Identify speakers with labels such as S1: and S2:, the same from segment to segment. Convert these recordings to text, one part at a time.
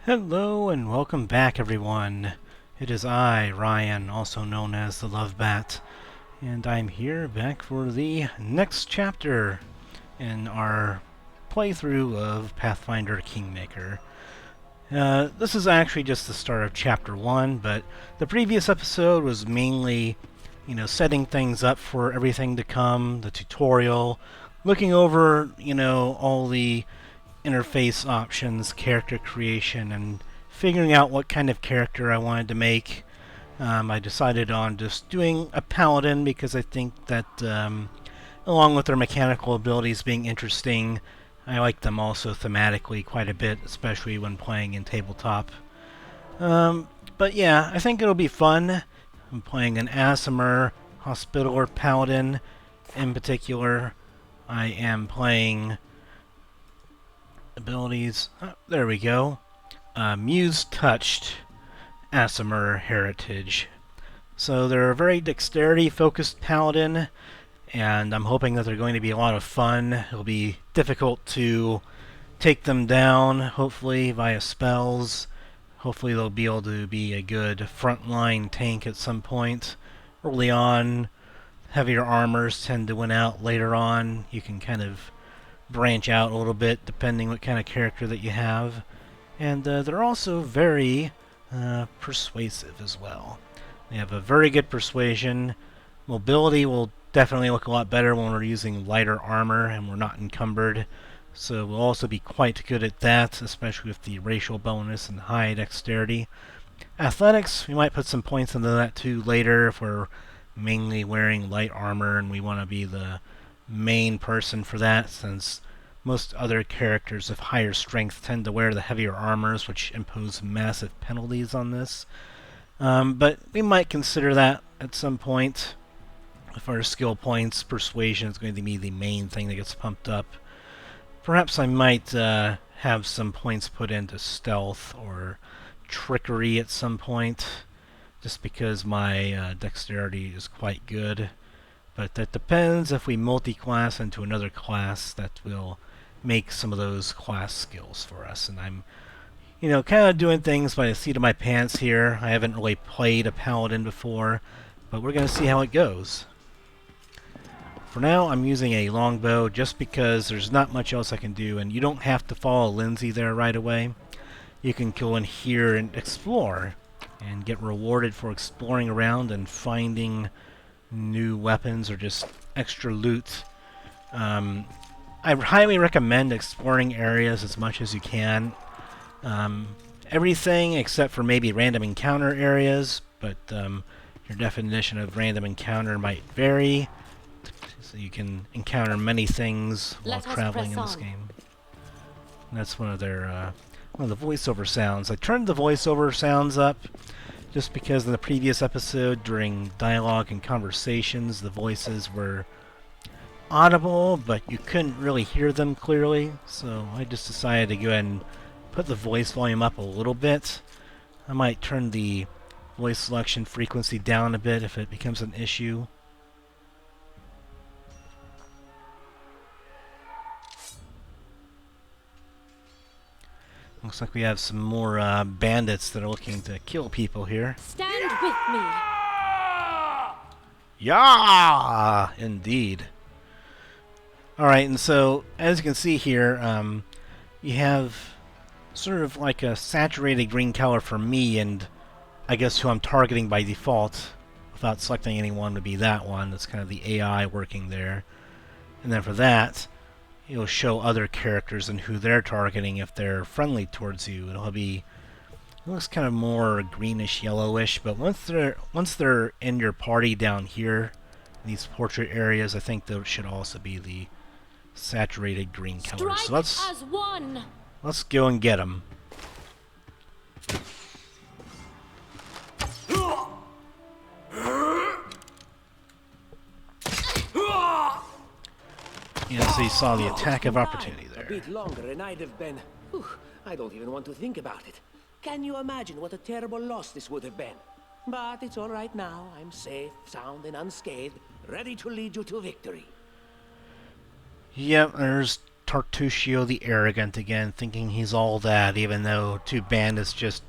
S1: Hello and welcome back, everyone. It is I, Ryan, also known as the Lovebat, and I'm here back for the next chapter in our playthrough of Pathfinder Kingmaker. This is actually just the start of Chapter 1, but the previous episode was mainly, setting things up for everything to come, the tutorial, looking over, all the interface options, character creation, and figuring out what kind of character I wanted to make. I decided on just doing a Paladin because I think that, along with their mechanical abilities being interesting, I like them also thematically quite a bit, especially when playing in tabletop. But yeah, I think it'll be fun. I'm playing an Aasimar Hospitaller Paladin in particular. I am playing abilities. Oh, there we go. Muse Touched Aasimar Heritage. So they're a very dexterity-focused paladin, and I'm hoping that they're going to be a lot of fun. It'll be difficult to take them down, hopefully, via spells. Hopefully they'll be able to be a good frontline tank at some point. Early on, heavier armors tend to win out. Later on, you can kind of branch out a little bit depending what kind of character that you have. And they're also very persuasive as well. They have a very good persuasion. Mobility will definitely look a lot better when we're using lighter armor and we're not encumbered. So we'll also be quite good at that, especially with the racial bonus and high dexterity. Athletics, we might put some points into that too later if we're mainly wearing light armor and we want to be the main person for that, since most other characters of higher strength tend to wear the heavier armors, which impose massive penalties on this. But we might consider that at some point. If our skill points, persuasion is going to be the main thing that gets pumped up. Perhaps I might have some points put into stealth or trickery at some point, just because my dexterity is quite good. But that depends. If we multi-class into another class, that will make some of those class skills for us. And I'm, kind of doing things by the seat of my pants here. I haven't really played a Paladin before, but we're going to see how it goes. For now, I'm using a longbow just because there's not much else I can do, and you don't have to follow Lindsay there right away. You can go in here and explore, and get rewarded for exploring around and finding new weapons or just extra loot. I highly recommend exploring areas as much as you can. Everything except for maybe random encounter areas, but your definition of random encounter might vary. So you can encounter many things while traveling in this game. And that's one of their one of the voiceover sounds. I turned the voiceover sounds up just because in the previous episode, during dialogue and conversations, the voices were audible, but you couldn't really hear them clearly. So I just decided to go ahead and put the voice volume up a little bit. I might turn the voice selection frequency down a bit if it becomes an issue. Looks like we have some more bandits that are looking to kill people here.
S2: Stand with me!
S1: Yeah, indeed. Alright, and so, as you can see here, you have sort of like a saturated green color for me, and I guess who I'm targeting by default, without selecting anyone, would be that one. That's kind of the AI working there. And then for that, it'll show other characters and who they're targeting if they're friendly towards you. It'll be, it looks kind of more greenish yellowish, but once they're in your party down here, these portrait areas, I think there should also be the saturated green colors. So let's go and get them. Yeah, so you saw the attack of opportunity there.
S3: A bit longer and I'd have been... Whew, I don't even want to think about it. Can you imagine what a terrible loss this would have been? But it's all right now. I'm safe, sound, and unscathed, ready to lead you to victory.
S1: Yep, there's Tartuccio the Arrogant again, thinking he's all that, even though two bandits just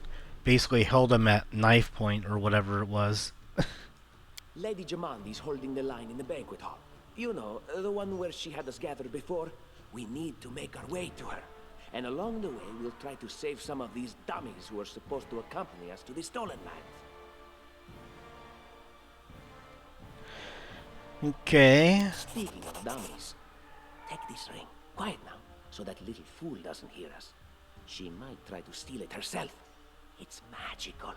S1: basically held him at knife point or whatever it was.
S3: Lady Jamandi's holding the line in the banquet hall. You know, the one where she had us gathered before. We need to make our way to her. And along the way, we'll try to save some of these dummies who are supposed to accompany us to the stolen lands.
S1: Okay.
S3: Speaking of dummies, take this ring. Quiet now, so that little fool doesn't hear us. She might try to steal it herself. It's magical.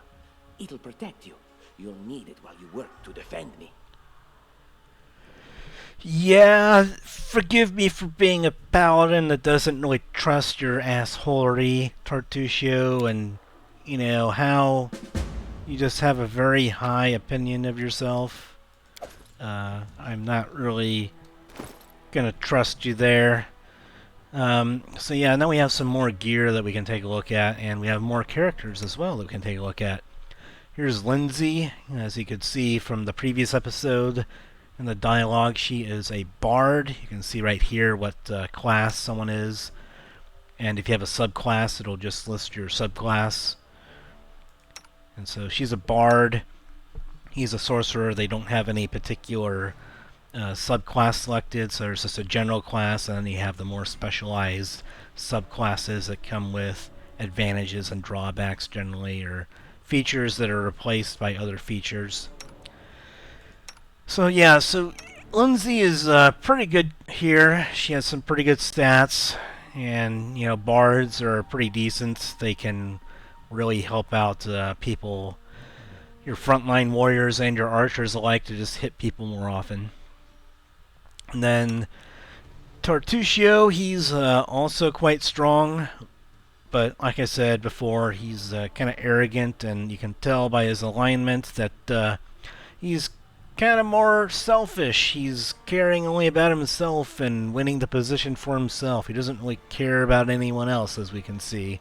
S3: It'll protect you. You'll need it while you work to defend me.
S1: Yeah, forgive me for being a paladin that doesn't really trust your assholery, Tartuccio, and, you know, how you just have a very high opinion of yourself. I'm not really gonna trust you there. So yeah, now we have some more gear that we can take a look at, and we have more characters as well that we can take a look at. Here's Lindsay. As you could see from the previous episode in the dialogue, she is a bard. You can see right here what class someone is, and if you have a subclass, it'll just list your subclass. And so she's a bard. He's a sorcerer. They don't have any particular subclass selected, so there's just a general class, and then you have the more specialized subclasses that come with advantages and drawbacks generally, or features that are replaced by other features. So yeah, so Lindsay is pretty good here. She has some pretty good stats, and you know, bards are pretty decent. They can really help out people, your frontline warriors and your archers alike, to just hit people more often. And then Tartuccio, he's also quite strong, but like I said before, he's kind of arrogant, and you can tell by his alignment that he's kind of more selfish. He's caring only about himself and winning the position for himself. He doesn't really care about anyone else, as we can see.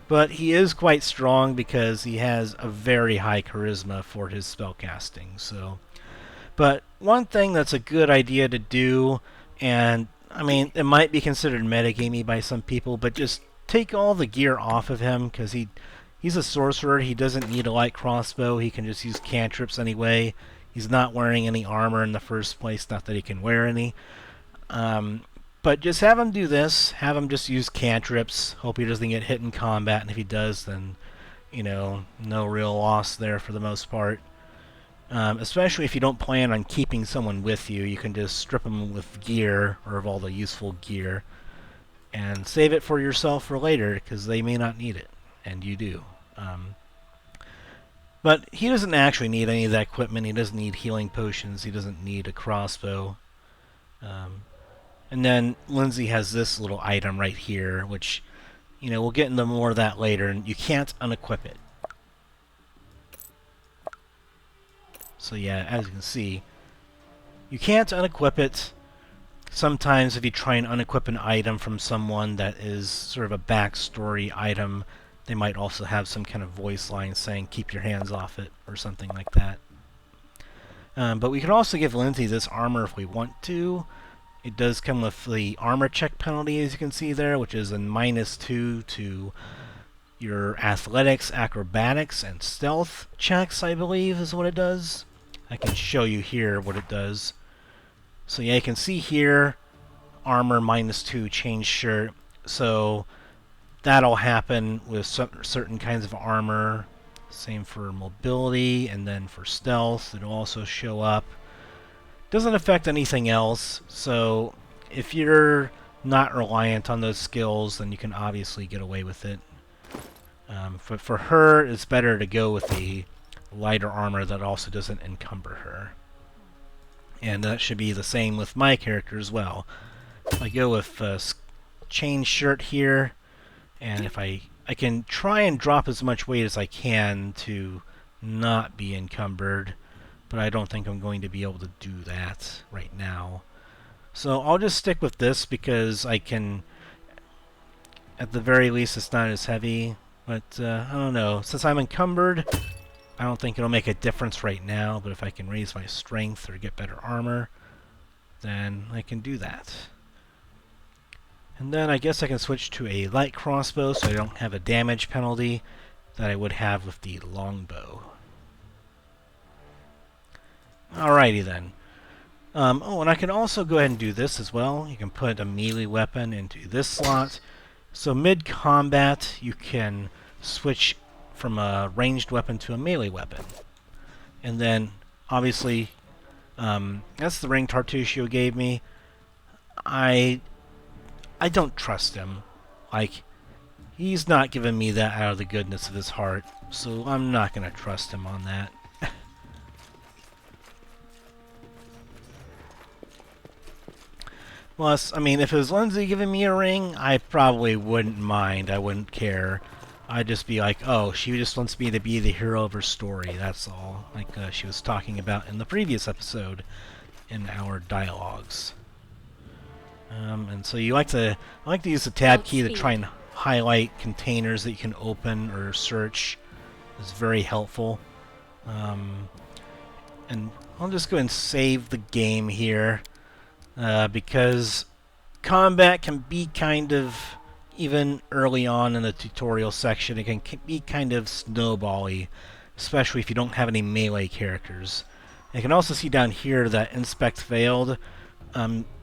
S1: But he is quite strong because he has a very high charisma for his spellcasting. So, but one thing that's a good idea to do, and I mean, it might be considered metagamey by some people, but just take all the gear off of him, because he's a sorcerer. He doesn't need a light crossbow. He can just use cantrips anyway. He's not wearing any armor in the first place, not that he can wear any. But just have him do this. Have him just use cantrips. Hope he doesn't get hit in combat, and if he does, then, you know, no real loss there for the most part. Especially if you don't plan on keeping someone with you, you can just strip them with gear, or of all the useful gear, and save it for yourself for later, because they may not need it, and you do. But he doesn't actually need any of that equipment. He doesn't need healing potions. He doesn't need a crossbow. And then Lindsay has this little item right here, which, you know, we'll get into more of that later, and you can't unequip it. So yeah, as you can see, you can't unequip it. Sometimes if you try and unequip an item from someone that is sort of a backstory item, they might also have some kind of voice line saying, keep your hands off it, or something like that. But we can also give Lindsay this armor if we want to. It does come with the armor check penalty, as you can see there, which is a -2 to your athletics, acrobatics, and stealth checks, I believe, is what it does. I can show you here what it does. So yeah, you can see here, armor -2, change shirt. So that'll happen with certain kinds of armor. Same for mobility, and then for stealth, it'll also show up. Doesn't affect anything else, so if you're not reliant on those skills, then you can obviously get away with it. For her, it's better to go with the lighter armor that also doesn't encumber her. And that should be the same with my character as well. If I go with chain shirt here, and if I can try and drop as much weight as I can to not be encumbered, but I don't think I'm going to be able to do that right now. So I'll just stick with this because I can, at the very least, it's not as heavy. But I don't know, since I'm encumbered, I don't think it'll make a difference right now, but if I can raise my strength or get better armor, then I can do that. And then I guess I can switch to a light crossbow so I don't have a damage penalty that I would have with the longbow. Alrighty then. Oh, and I can also go ahead and do this as well. You can put a melee weapon into this slot. So mid-combat, you can switch from a ranged weapon to a melee weapon. And then, obviously, that's the ring Tartusio gave me. I don't trust him. Like, he's not giving me that out of the goodness of his heart, so I'm not going to trust him on that. Plus, I mean, if it was Lindsay giving me a ring, I probably wouldn't mind. I wouldn't care. I'd just be like, oh, she just wants me to be the hero of her story, that's all. Like she was talking about in the previous episode in our dialogues. And so I like to use the tab key to try and highlight containers that you can open or search. It's very helpful. And I'll just go and save the game here. Because combat can be kind of, even early on in the tutorial section, it can be kind of snowbally, especially if you don't have any melee characters. You can also see down here that Inspect failed.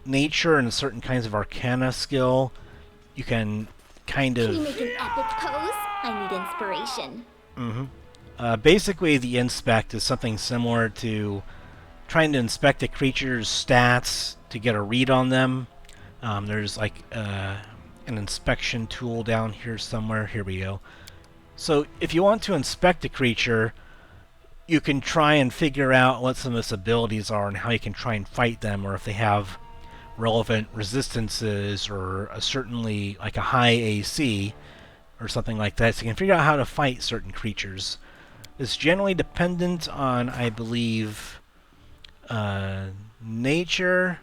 S1: Nature and certain kinds of Arcana skill, you can kind of...
S2: Can you make an epic pose? I need inspiration.
S1: Basically, the Inspect is something similar to trying to inspect a creature's stats to get a read on them. There's like an inspection tool down here somewhere. Here we go. So if you want to inspect a creature, you can try and figure out what some of its abilities are and how you can try and fight them, or if they have relevant resistances or certainly like a high AC or something like that. So you can figure out how to fight certain creatures. It's generally dependent on, I believe, nature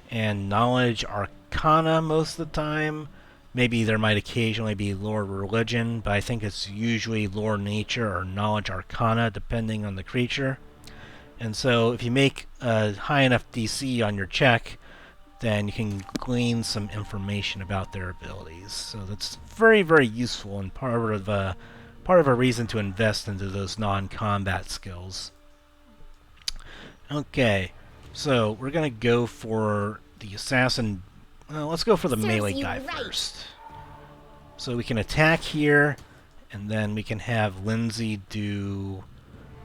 S1: and knowledge arcana most of the time. Maybe there might occasionally be lore religion, but I think it's usually lore nature or knowledge arcana depending on the creature. And so if you make a high enough DC on your check, then you can glean some information about their abilities. So that's very, very useful and part of a reason to invest into those non-combat skills. Okay, so we're gonna go for the assassin. Well, let's go for the melee guy first. So we can attack here, and then we can have Lindsay do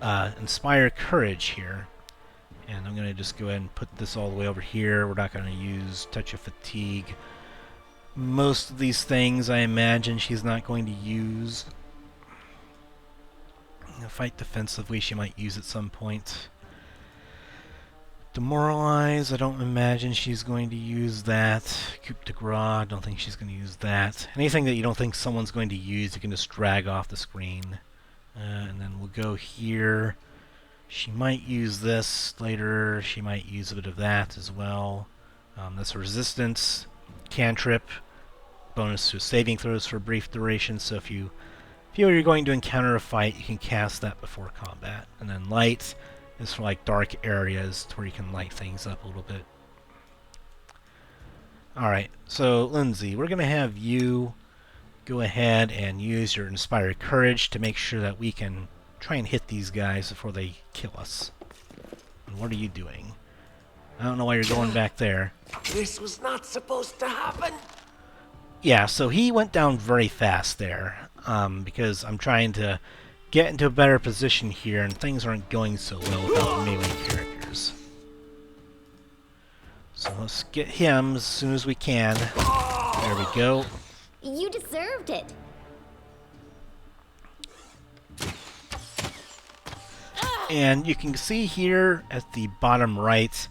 S1: Inspire Courage here. And I'm gonna just go ahead and put this all the way over here. We're not gonna use Touch of Fatigue. Most of these things, I imagine, she's not going to use. Fight defensively, she might use at some point. Demoralize, I don't imagine she's going to use that. Coup de grace, I don't think she's going to use that. Anything that you don't think someone's going to use, you can just drag off the screen. And then we'll go here. She might use this later. She might use a bit of that as well. That's a resistance cantrip. Bonus to saving throws for a brief duration, so if you feel you're going to encounter a fight, you can cast that before combat. And then light is for like dark areas to where you can light things up a little bit. Alright, so Lindsay, we're going to have you go ahead and use your Inspired Courage to make sure that we can try and hit these guys before they kill us. And what are you doing? I don't know why you're going back there.
S3: This was not supposed to happen.
S1: Yeah, so he went down very fast there, because I'm trying to get into a better position here, and things aren't going so well without melee characters. So let's get him as soon as we can. There we go.
S2: You deserved it.
S1: And you can see here at the bottom right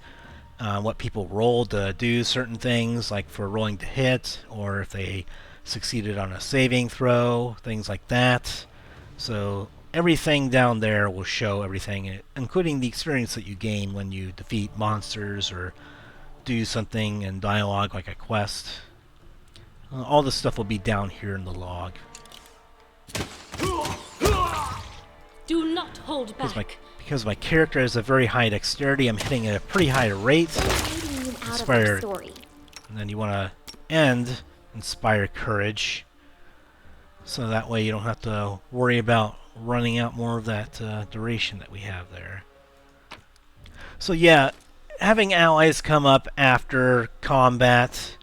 S1: what people roll to do certain things, like for rolling to hit, or if they succeeded on a saving throw, things like that. So everything down there will show everything, including the experience that you gain when you defeat monsters or do something in dialogue like a quest. All this stuff will be down here in the log.
S4: Do not hold back.
S1: Because my character has a very high dexterity, I'm hitting at a pretty high rate.
S2: Out
S1: Inspired.
S2: of story.
S1: And then you want to and inspire courage. So that way you don't have to worry about running out more of that duration that we have there. So yeah, having allies come up after combat,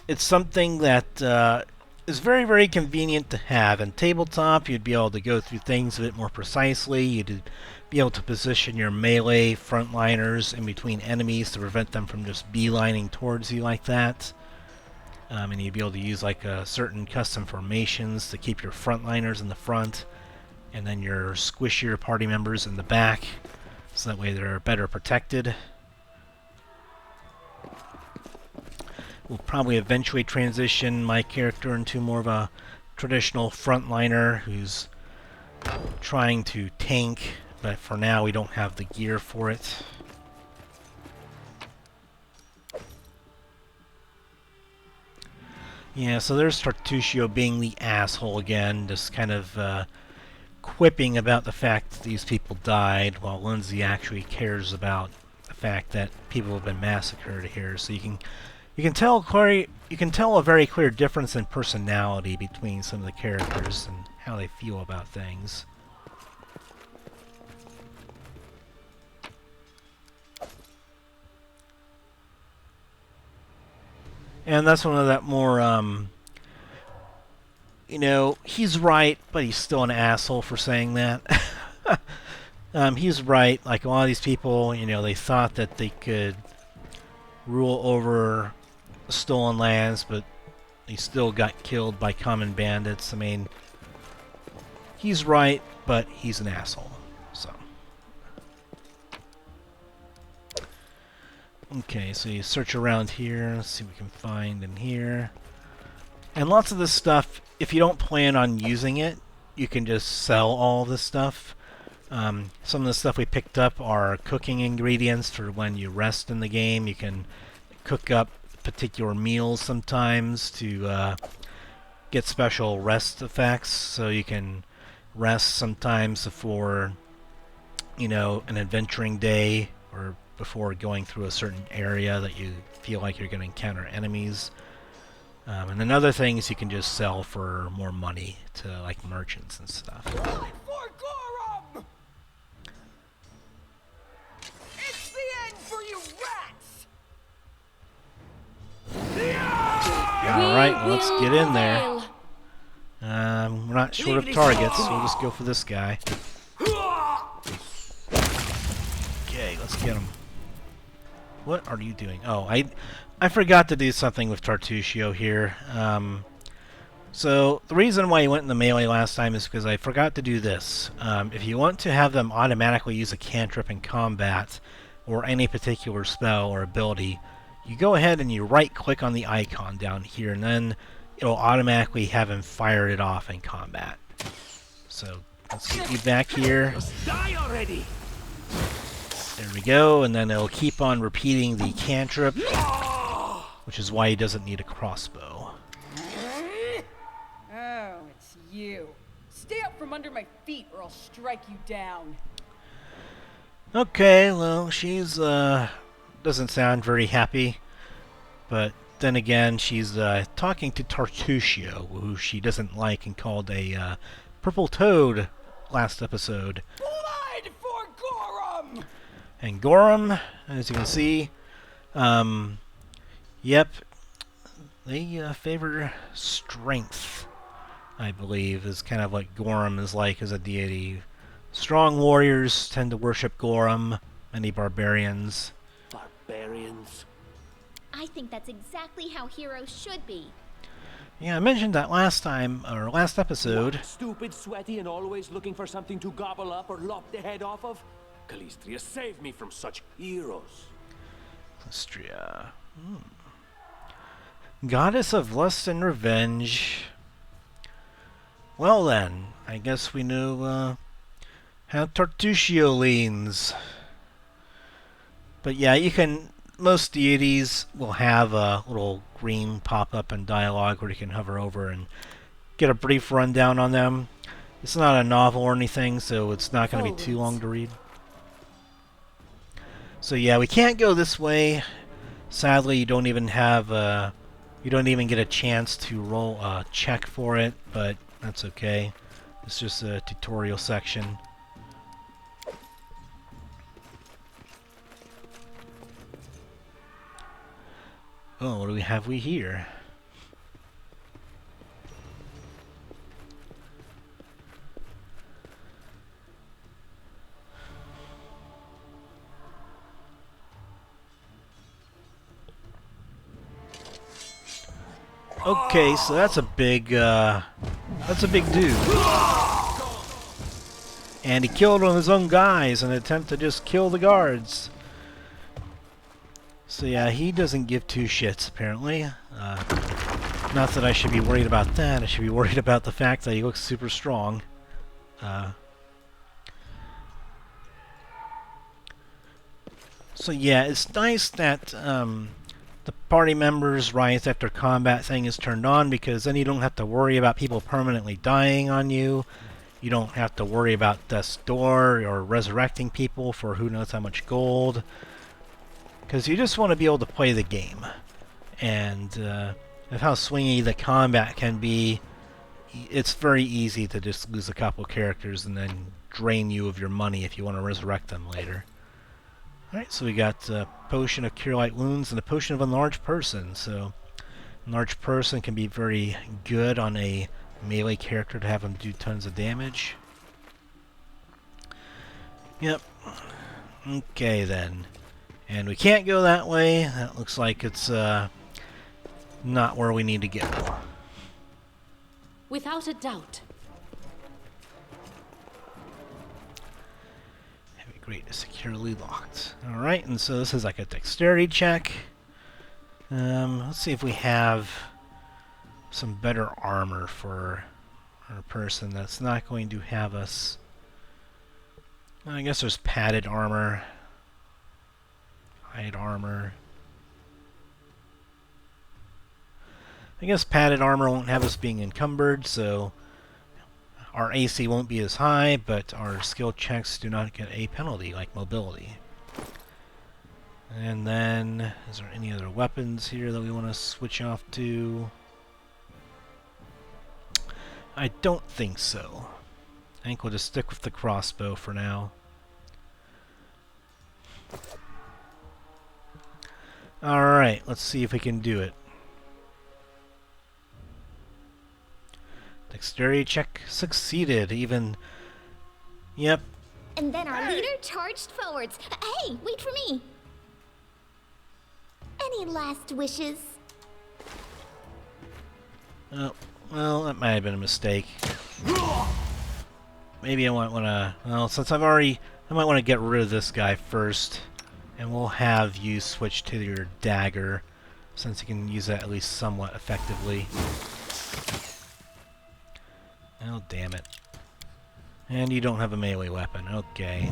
S1: it's something that is very, very convenient to have. In tabletop, you'd be able to go through things a bit more precisely. You'd be able to position your melee frontliners in between enemies to prevent them from just beelining towards you like that. And you'd be able to use like certain custom formations to keep your frontliners in the front, and then your squishier party members in the back, so that way they're better protected. We'll probably eventually transition my character into more of a traditional frontliner who's trying to tank, but for now we don't have the gear for it. Yeah, so there's Tartusio being the asshole again, just kind of quipping about the fact that these people died, while Lindsay actually cares about the fact that people have been massacred here. So you can tell a very clear difference in personality between some of the characters and how they feel about things. And that's one of that more, you know, he's right, but he's still an asshole for saying that. He's right. Like, a lot of these people, you know, they thought that they could rule over stolen lands, but they still got killed by common bandits. I mean, he's right, but he's an asshole. So. Okay, so you search around here, let's see what we can find in here. And lots of this stuff, if you don't plan on using it, you can just sell all this stuff. Some of the stuff we picked up are cooking ingredients for when you rest in the game. You can cook up particular meals sometimes to get special rest effects, so you can rest sometimes before, you know, an adventuring day, or before going through a certain area that you feel like you're going to encounter enemies. And then other things you can just sell for more money to like merchants and stuff.
S3: For Gorham! It's the end for you rats!
S1: Alright, well, let's get in there. We're not short of targets, so we'll just go for this guy. Okay, let's get him. What are you doing? Oh, I forgot to do something with Tartusio here. So the reason why he went in the melee last time is because I forgot to do this. If you want to have them automatically use a cantrip in combat, or any particular spell or ability, you go ahead and you right-click on the icon down here, and then it'll automatically have him fire it off in combat. So let's get you back here.
S3: Die already!
S1: There we go, and then it'll keep on repeating the cantrip, which is why he doesn't need a crossbow.
S5: Oh, it's you. Stay up from under my feet or I'll strike you down.
S1: Okay, well, she's, doesn't sound very happy, but then again, she's, talking to Tartusio, who she doesn't like and called a, purple toad last episode.
S3: Blood for Gorham!
S1: And Gorham, as you can see, yep, they favor strength, I believe, is kind of what Gorham is like as a deity. Strong warriors tend to worship Gorham, many barbarians.
S3: Barbarians?
S2: I think that's exactly how heroes should be.
S1: Yeah, I mentioned that last time, or last episode.
S3: What, stupid, sweaty, and always looking for something to gobble up or lop the head off of? Calistria, save me from such heroes.
S1: Calistria. Goddess of lust and revenge. Well then, I guess we know how Tartusio leans. But yeah, you can... Most deities will have a little green pop-up in dialogue where you can hover over and get a brief rundown on them. It's not a novel or anything, so it's not going to be too long to read. So yeah, we can't go this way. Sadly, you don't even have You don't even get a chance to roll a check for it, but that's okay. It's just a tutorial section. Oh, what do we have here? Okay, so that's a big dude. And he killed one of his own guys in an attempt to just kill the guards. So yeah, he doesn't give two shits, apparently. Not that I should be worried about that. I should be worried about the fact that he looks super strong. So yeah, it's nice that the party members' rise after combat thing is turned on, because then you don't have to worry about people permanently dying on you. You don't have to worry about death's door or resurrecting people for who knows how much gold. Because you just want to be able to play the game. And of how swingy the combat can be, it's very easy to just lose a couple characters and then drain you of your money if you want to resurrect them later. Alright, so we got a potion of Cure Light Wounds and a potion of Enlarged Person. So, Enlarged Person can be very good on a melee character to have them do tons of damage. Yep. Okay then. And we can't go that way. That looks like it's not where we need to go.
S4: Without a doubt.
S1: Great, securely locked. Alright, and so this is like a dexterity check. Let's see if we have some better armor for our person that's not going to have us... I guess there's padded armor. Hide armor. I guess padded armor won't have us being encumbered, so... Our AC won't be as high, but our skill checks do not get a penalty, like mobility. And then, is there any other weapons here that we want to switch off to? I don't think so. I think we'll just stick with the crossbow for now. Alright, let's see if we can do it. Dexterity check succeeded, even... Yep.
S2: And then our leader charged forwards. Hey, wait for me. Any last wishes?
S1: Oh, well, that might have been a mistake. Maybe I might want to... Well, since I might want to get rid of this guy first. And we'll have you switch to your dagger, since you can use that at least somewhat effectively. Oh, damn it. And you don't have a melee weapon. Okay.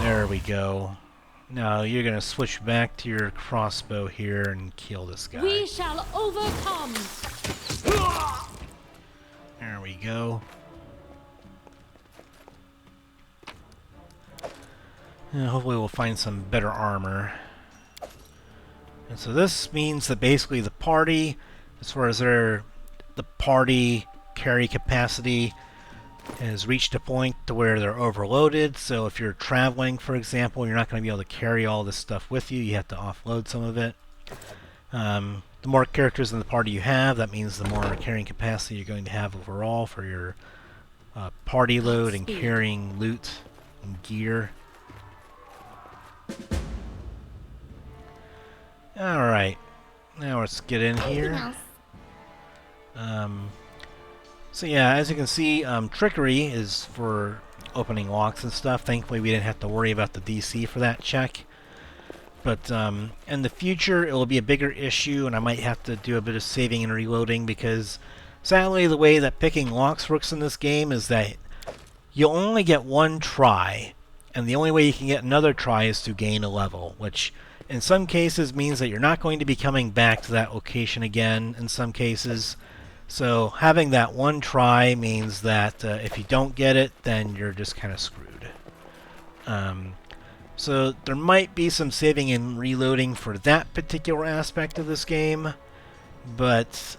S1: There we go. Now you're gonna switch back to your crossbow here and kill this guy.
S4: We shall overcome.
S1: There we go. And hopefully we'll find some better armor. And so this means that basically the party, as far as the party carry capacity, has reached a point to where they're overloaded. So if you're traveling, for example, you're not going to be able to carry all this stuff with you. You have to offload some of it. The more characters in the party you have, that means the more carrying capacity you're going to have overall for your party load and carrying loot and gear. Alright, now let's get in here. So yeah, as you can see, trickery is for opening locks and stuff. Thankfully we didn't have to worry about the DC for that check. But in the future it will be a bigger issue, and I might have to do a bit of saving and reloading, because sadly the way that picking locks works in this game is that you'll only get one try, and the only way you can get another try is to gain a level, which in some cases means that you're not going to be coming back to that location again in some cases. So having that one try means that if you don't get it, then you're just kind of screwed. So there might be some saving and reloading for that particular aspect of this game, but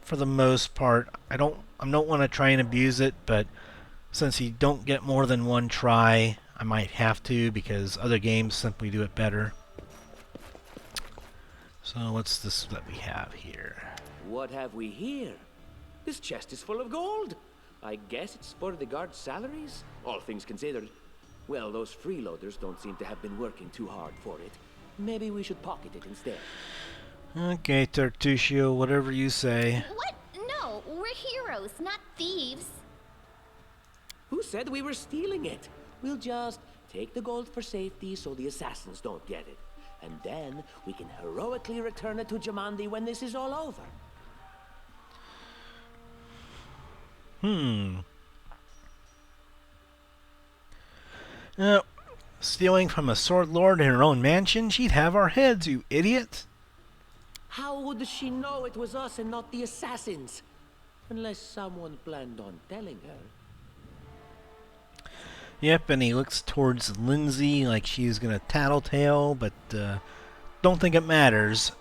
S1: for the most part, I don't want to try and abuse it. But since you don't get more than one try, I might have to because other games simply do it better. So what's this that we have here?
S3: What have we here? This chest is full of gold. I guess it's for the guards' salaries, all things considered. Well, those freeloaders don't seem to have been working too hard for it. Maybe we should pocket it instead.
S1: Okay, Tartuccio, whatever you say.
S2: What? No, we're heroes, not thieves.
S3: Who said we were stealing it? We'll just take the gold for safety so the assassins don't get it. And then we can heroically return it to Jamandi when this is all over.
S1: Stealing from a sword lord in her own mansion? She'd have our heads, you idiot!
S3: How would she know it was us and not the assassins? Unless someone planned on telling her.
S1: Yep, and he looks towards Lindsay like she's gonna tattletale, but don't think it matters.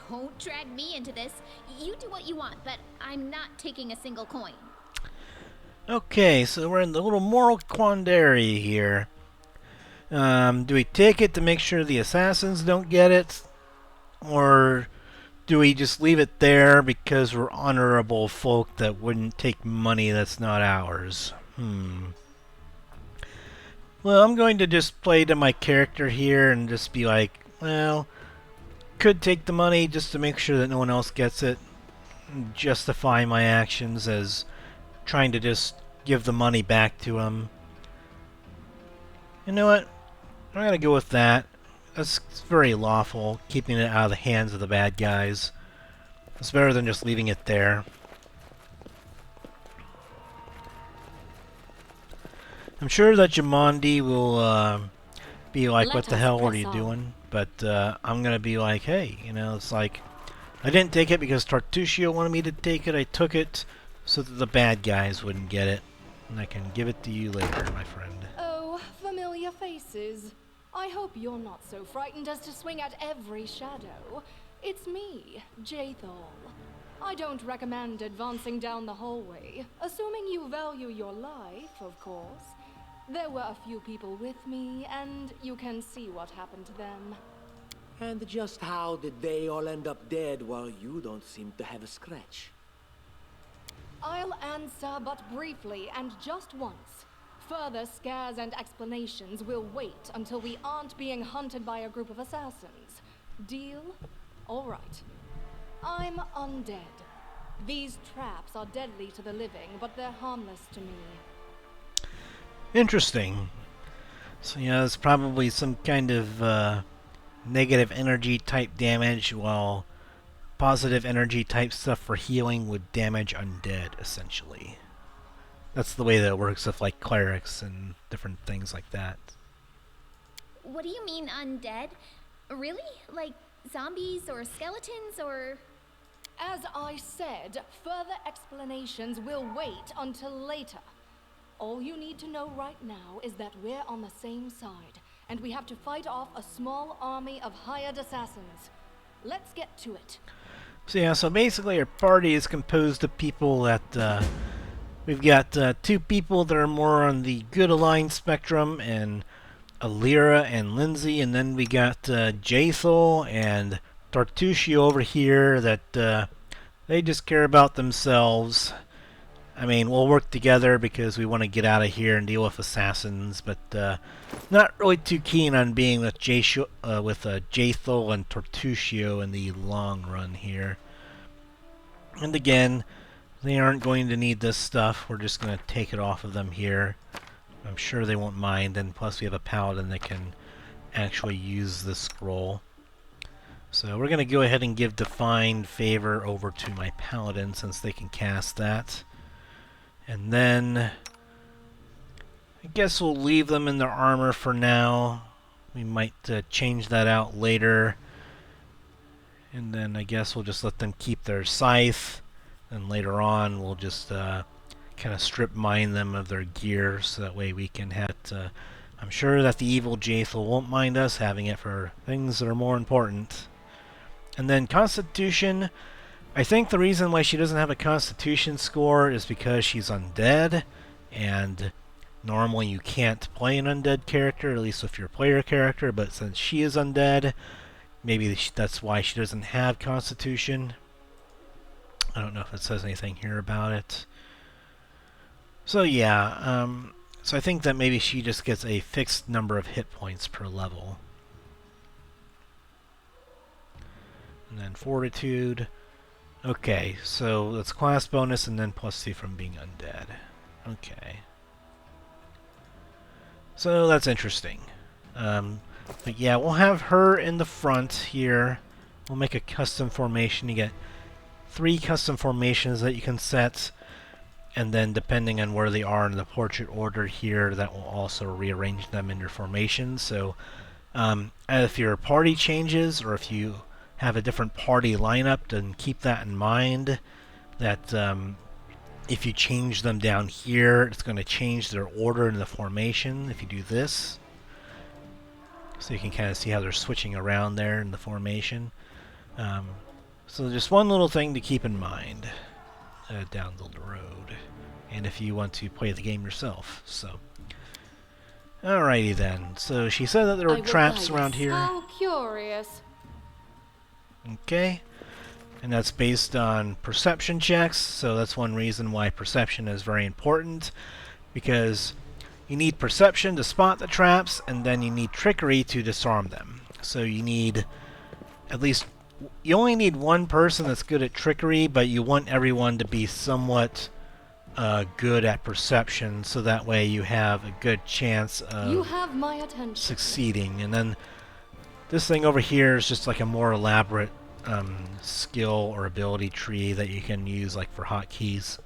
S2: Don't drag me into this. You do what you want, but I'm not taking a single coin.
S1: Okay, so we're in the little moral quandary here. Do we take it to make sure the assassins don't get it? Or do we just leave it there because we're honorable folk that wouldn't take money that's not ours? Well, I'm going to just play to my character here and just be like, well, could take the money just to make sure that no one else gets it. Justify my actions as trying to just give the money back to him. You know what? I'm gonna go with that. That's very lawful, keeping it out of the hands of the bad guys. It's better than just leaving it there. I'm sure that Jamandi will be like,
S4: Let
S1: what the
S4: us
S1: hell are
S4: press
S1: you
S4: on.
S1: doing? But I'm gonna be like, hey, you know, it's like, I didn't take it because Tartuccio wanted me to take it. I took it so that the bad guys wouldn't get it. And I can give it to you later, my friend.
S4: Oh, familiar faces. I hope you're not so frightened as to swing at every shadow. It's me, Jathal. I don't recommend advancing down the hallway, assuming you value your life, of course. There were a few people with me, and you can see what happened to them.
S3: And just how did they all end up dead while you don't seem to have a scratch?
S4: I'll answer but briefly and just once. Further scares and explanations will wait until we aren't being hunted by a group of assassins. Deal? All right. I'm undead. These traps are deadly to the living, but they're harmless to me.
S1: Interesting. So yeah, it's probably some kind of negative energy type damage, while positive energy type stuff for healing would damage undead, essentially. That's the way that it works with like clerics and different things like that.
S2: What do you mean undead? Really? Like zombies or skeletons or...
S4: As I said, further explanations will wait until later. All you need to know right now is that we're on the same side, and we have to fight off a small army of hired assassins. Let's get to it.
S1: So yeah, so basically our party is composed of people that, we've got 2 people that are more on the good aligned spectrum, and Alyrra and Lindsay, and then we got Jathal and Tartuccio over here that they just care about themselves. I mean, we'll work together because we want to get out of here and deal with assassins, but not really too keen on being with Jathal and Tartuccio in the long run here. And again, they aren't going to need this stuff. We're just going to take it off of them here. I'm sure they won't mind, and plus we have a paladin that can actually use this scroll. So we're going to go ahead and give Divine Favor over to my paladin since they can cast that. And then I guess we'll leave them in their armor for now. We might change that out later. And then I guess we'll just let them keep their scythe. And later on we'll just kind of strip mine them of their gear so that way we can have I'm sure that the evil Jaethal won't mind us having it for things that are more important. And then Constitution, I think the reason why she doesn't have a Constitution score is because she's undead, and normally you can't play an undead character, at least with your player character, but since she is undead, maybe that's why she doesn't have Constitution. I don't know if it says anything here about it. So yeah, so I think that maybe she just gets a fixed number of hit points per level. And then Fortitude. Okay, so that's class bonus and then +2 from being undead. Okay. So that's interesting. But yeah, we'll have her in the front here. We'll make a custom formation. You get 3 custom formations that you can set. And then depending on where they are in the portrait order here, that will also rearrange them in your formation. So if your party changes, or if you have a different party lineup, then keep that in mind, that if you change them down here, it's going to change their order in the formation if you do this. So you can kind of see how they're switching around there in the formation. So just one little thing to keep in mind down the road, and if you want to play the game yourself. So, alrighty then. So she said that there were traps around here.
S4: So curious.
S1: Okay, and that's based on perception checks. So that's one reason why perception is very important, because you need perception to spot the traps, and then you need trickery to disarm them. So you need at least, you only need one person that's good at trickery, but you want everyone to be somewhat good at perception, so that way you have a good chance of succeeding. And then this thing over here is just like a more elaborate skill or ability tree that you can use like for hotkeys.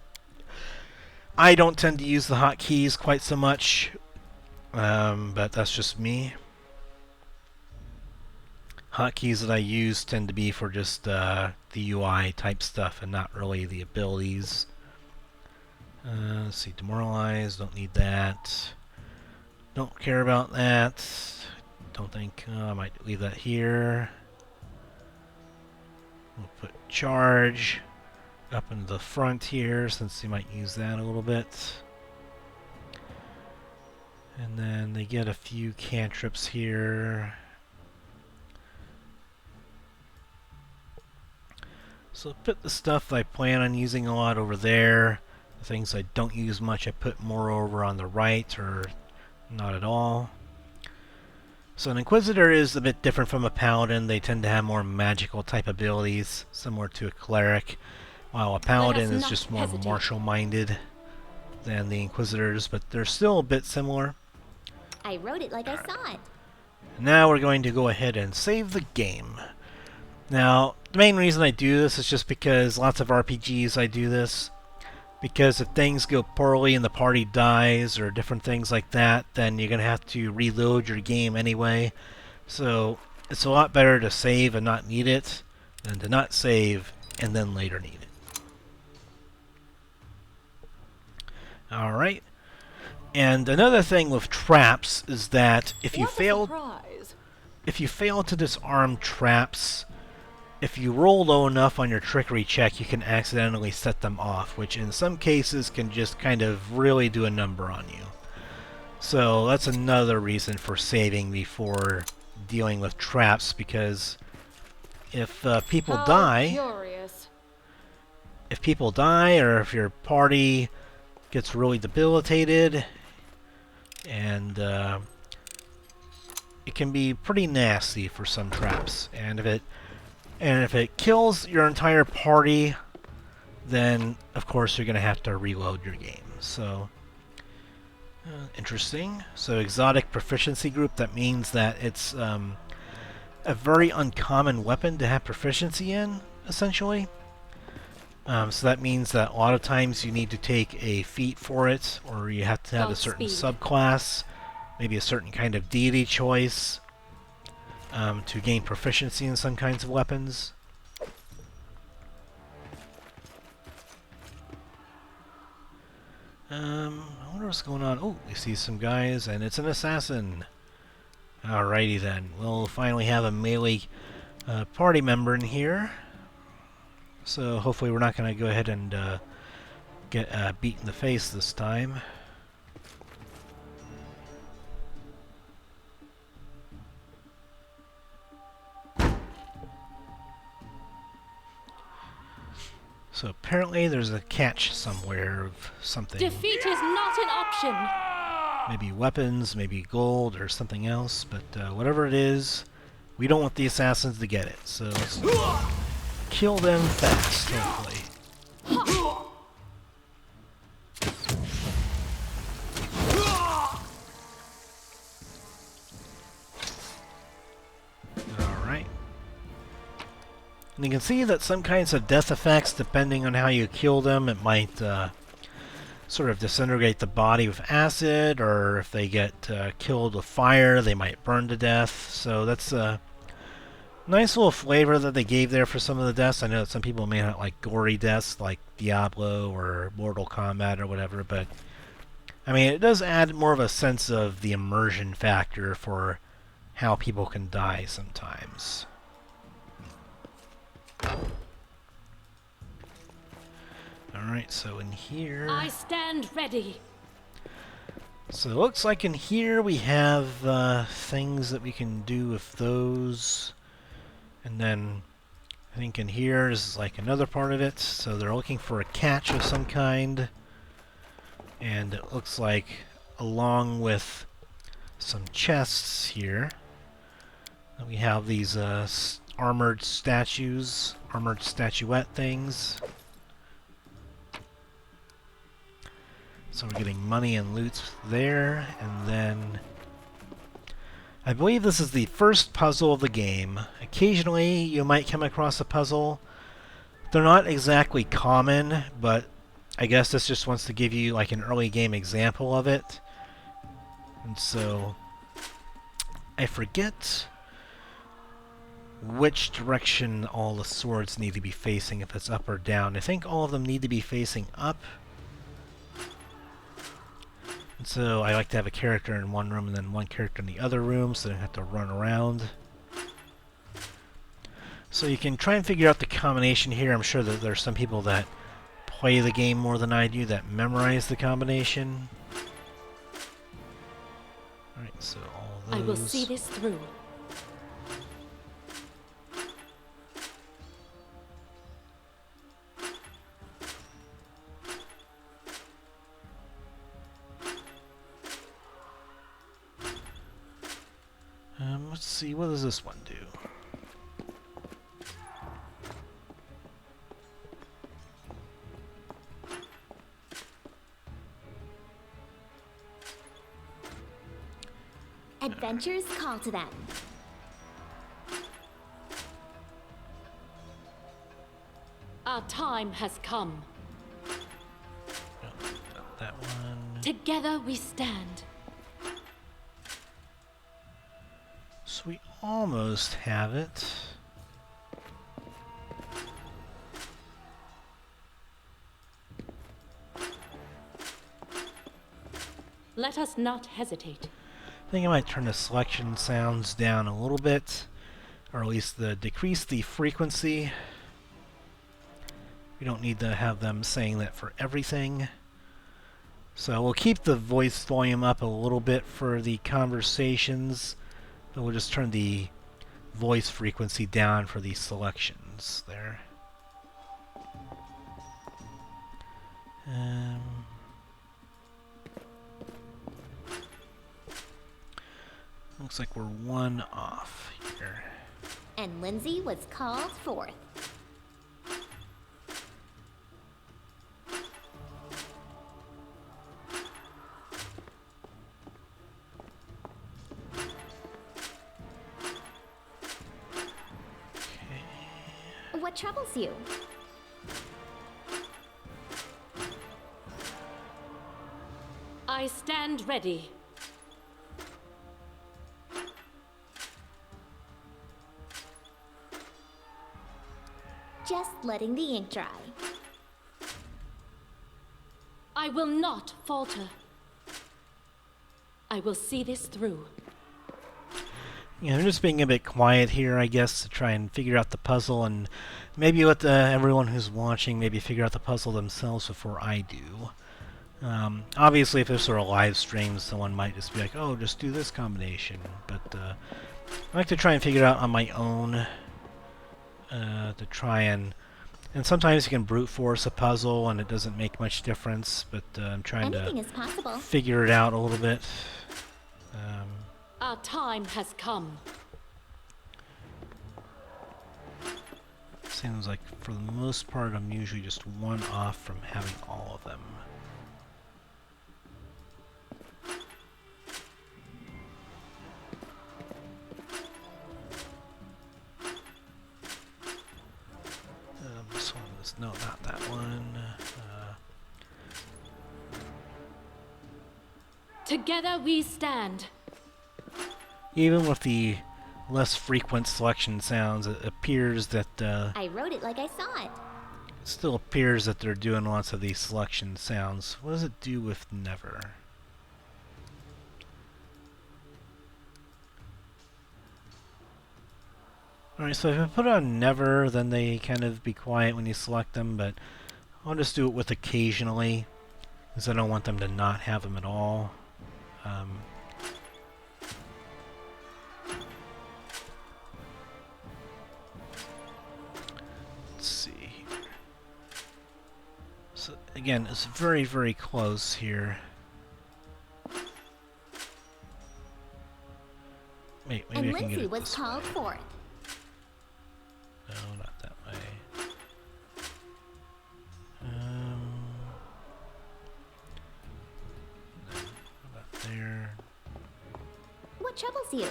S1: I don't tend to use the hotkeys quite so much, but that's just me. Hotkeys that I use tend to be for just the UI type stuff and not really the abilities. Let's see, demoralize, don't need that. Don't care about that. Don't think, I might leave that here. We'll put charge up into the front here, since you might use that a little bit. And then they get a few cantrips here. So put the stuff that I plan on using a lot over there. The things I don't use much I put more over on the right, or not at all. So an Inquisitor is a bit different from a Paladin. They tend to have more magical type abilities, similar to a Cleric, while a Paladin is just more martial-minded than the Inquisitors, but they're still a bit similar.
S2: I wrote it like I saw it.
S1: Now we're going to go ahead and save the game. Now, the main reason I do this is just because lots of RPGs I do this. Because if things go poorly and the party dies or different things like that, then you're going to have to reload your game anyway. So it's a lot better to save and not need it than to not save and then later need it. Alright. And another thing with traps is that if you fail to disarm traps, if you roll low enough on your trickery check, you can accidentally set them off, which in some cases can just kind of really do a number on you. So that's another reason for saving before dealing with traps, because if people die, or if your party gets really debilitated, and it can be pretty nasty for some traps, and if it kills your entire party, then of course you're going to have to reload your game. So, interesting. So exotic proficiency group, that means that it's a very uncommon weapon to have proficiency in, essentially. So that means that a lot of times you need to take a feat for it, or you have to have a certain subclass, maybe a certain kind of deity choice, to gain proficiency in some kinds of weapons. I wonder what's going on. Oh, we see some guys, and it's an assassin. Alrighty then. We'll finally have a melee party member in here. So hopefully we're not going to go ahead and get beat in the face this time. So apparently there's a catch somewhere of something.
S4: Defeat is not an option.
S1: Maybe weapons, maybe gold, or something else. But whatever it is, we don't want the assassins to get it. So let's kill them fast, hopefully. Alright. And you can see that some kinds of death effects, depending on how you kill them, it might sort of disintegrate the body with acid, or if they get killed with fire, they might burn to death. So that's a nice little flavor that they gave there for some of the deaths. I know that some people may not like gory deaths like Diablo or Mortal Kombat or whatever, but I mean, it does add more of a sense of the immersion factor for how people can die sometimes. Alright, so in here...
S4: I stand ready.
S1: So it looks like in here we have things that we can do with those. And then I think in here is like another part of it. So they're looking for a catch of some kind. And it looks like along with some chests here, we have these armored statues, armored statuette things. So we're getting money and loot there, and then I believe this is the first puzzle of the game. Occasionally you might come across a puzzle. They're not exactly common, but I guess this just wants to give you like an early game example of it. And so I forget which direction all the swords need to be facing, if it's up or down. I think all of them need to be facing up. And so I like to have a character in one room and then one character in the other room, so they don't have to run around. So you can try and figure out the combination here. I'm sure that there's some people that play the game more than I do that memorize the combination. Alright, so all those...
S4: I will see this through.
S1: Let's see, what does this one do?
S2: Adventures call to them.
S4: Our time has come.
S1: No, not that one.
S4: Together we stand.
S1: So we almost have it.
S4: Let us not hesitate.
S1: I think I might turn the selection sounds down a little bit, or at least decrease the frequency. We don't need to have them saying that for everything. So we'll keep the voice volume up a little bit for the conversations, but we'll just turn the voice frequency down for the selections there. Looks like we're one off here.
S2: And Lindsay was called forth. What troubles you?
S4: I stand ready.
S2: Just letting the ink dry.
S6: I will not falter. I will see this through.
S1: Yeah, I'm just being a bit quiet here, I guess, to try and figure out the puzzle, and maybe let everyone who's watching maybe figure out the puzzle themselves before I do. Obviously, if this were a live stream, someone might just be like, oh, just do this combination. But I like to try and figure it out on my own, to try and sometimes you can brute force a puzzle and it doesn't make much difference, but I'm trying
S2: Anything
S1: to
S2: is possible.
S1: figure it out a little bit.
S6: Our time has come.
S1: Seems like for the most part I'm usually just one off from having all of them. This one is, no, not that one.
S6: Together we stand.
S1: Even with the less frequent selection sounds, it appears that
S2: I wrote it like I saw it.
S1: it still appears that they're doing lots of these selection sounds. What does it do with never? Alright, so if I put on never, then they kind of be quiet when you select them, but I'll just do it with occasionally, because I don't want them to not have them at all. Let's see here. So again, it's very, very close here. Wait, maybe
S2: And
S1: I can get
S2: Lindsay
S1: it
S2: was
S1: this
S2: called
S1: way.
S2: for it.
S1: No, not that way. No, about there.
S2: What troubles you?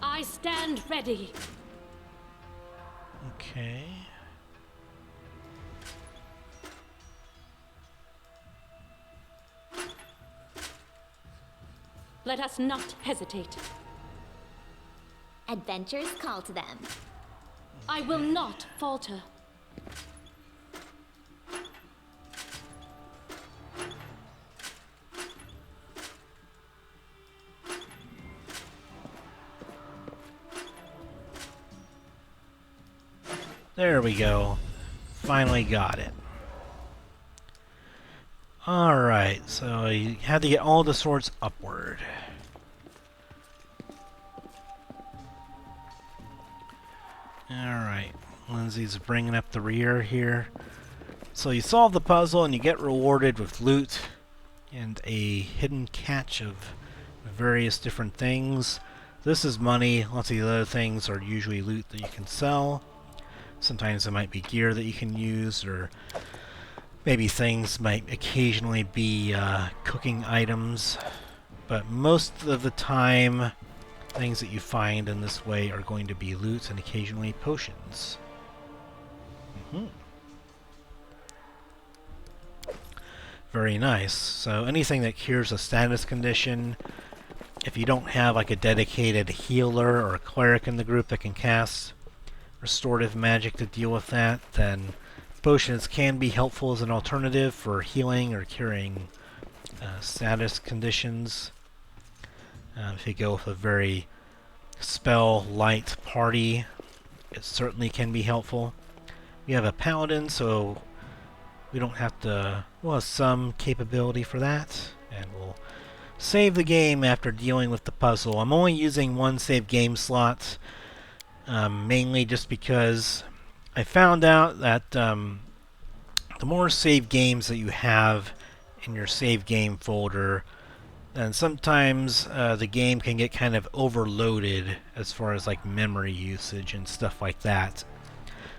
S6: I stand ready.
S1: Okay.
S6: Let us not hesitate.
S2: Adventures call to them.
S6: I will not falter.
S1: There we go. Finally got it. Alright, so you had to get all the swords upward. Alright, Lindsay's bringing up the rear here. So you solve the puzzle and you get rewarded with loot and a hidden catch of various different things. This is money. Lots of the other things are usually loot that you can sell. Sometimes it might be gear that you can use, or maybe things might occasionally be cooking items. But most of the time, things that you find in this way are going to be loot and occasionally potions. Very nice. So anything that cures a status condition, if you don't have like a dedicated healer or a cleric in the group that can cast restorative magic to deal with that, then potions can be helpful as an alternative for healing or curing status conditions. If you go with a very spell-light party, it certainly can be helpful. We have a paladin, so we don't have to... we'll have some capability for that, and we'll save the game after dealing with the puzzle. I'm only using one save game slot, mainly just because I found out that the more save games that you have in your save game folder, then sometimes the game can get kind of overloaded as far as like memory usage and stuff like that.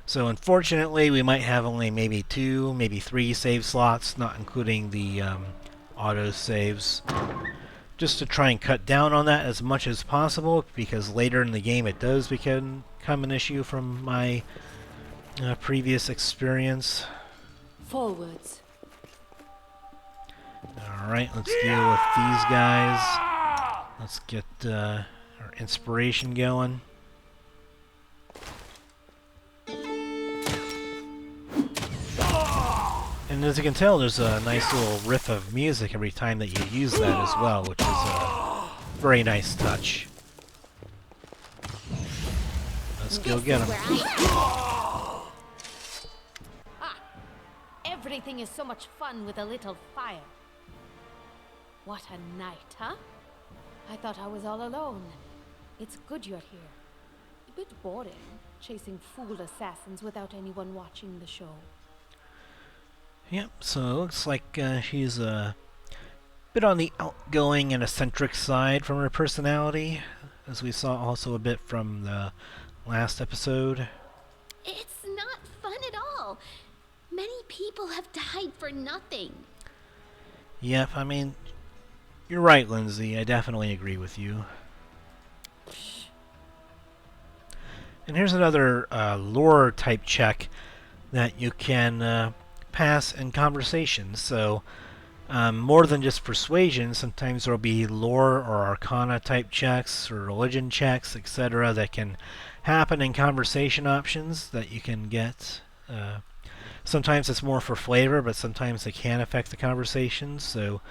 S1: So unfortunately we might have only maybe 2, maybe 3 save slots, not including the auto saves, just to try and cut down on that as much as possible, because later in the game it does become an issue from my previous experience.
S6: Forwards.
S1: Alright, let's deal with these guys. Let's get our our inspiration going. And as you can tell, there's a nice little riff of music every time that you use that as well, which is a very nice touch. Let's go get him.
S6: Everything is so much fun with a little fire. What a night, huh? I thought I was all alone. It's good you're here. A bit boring, chasing fool assassins without anyone watching the show.
S1: Yep, so it looks like she's a bit on the outgoing and eccentric side from her personality, as we saw also a bit from the last episode.
S2: It's not fun at all. Many people have died for nothing.
S1: Yep, I mean, you're right, Lindsay. I definitely agree with you. And here's another lore type check that you can pass in conversation. So, more than just persuasion, sometimes there'll be lore or arcana type checks or religion checks, etc., that can happen in conversation options that you can get. Sometimes it's more for flavor, but sometimes they can affect the conversations. So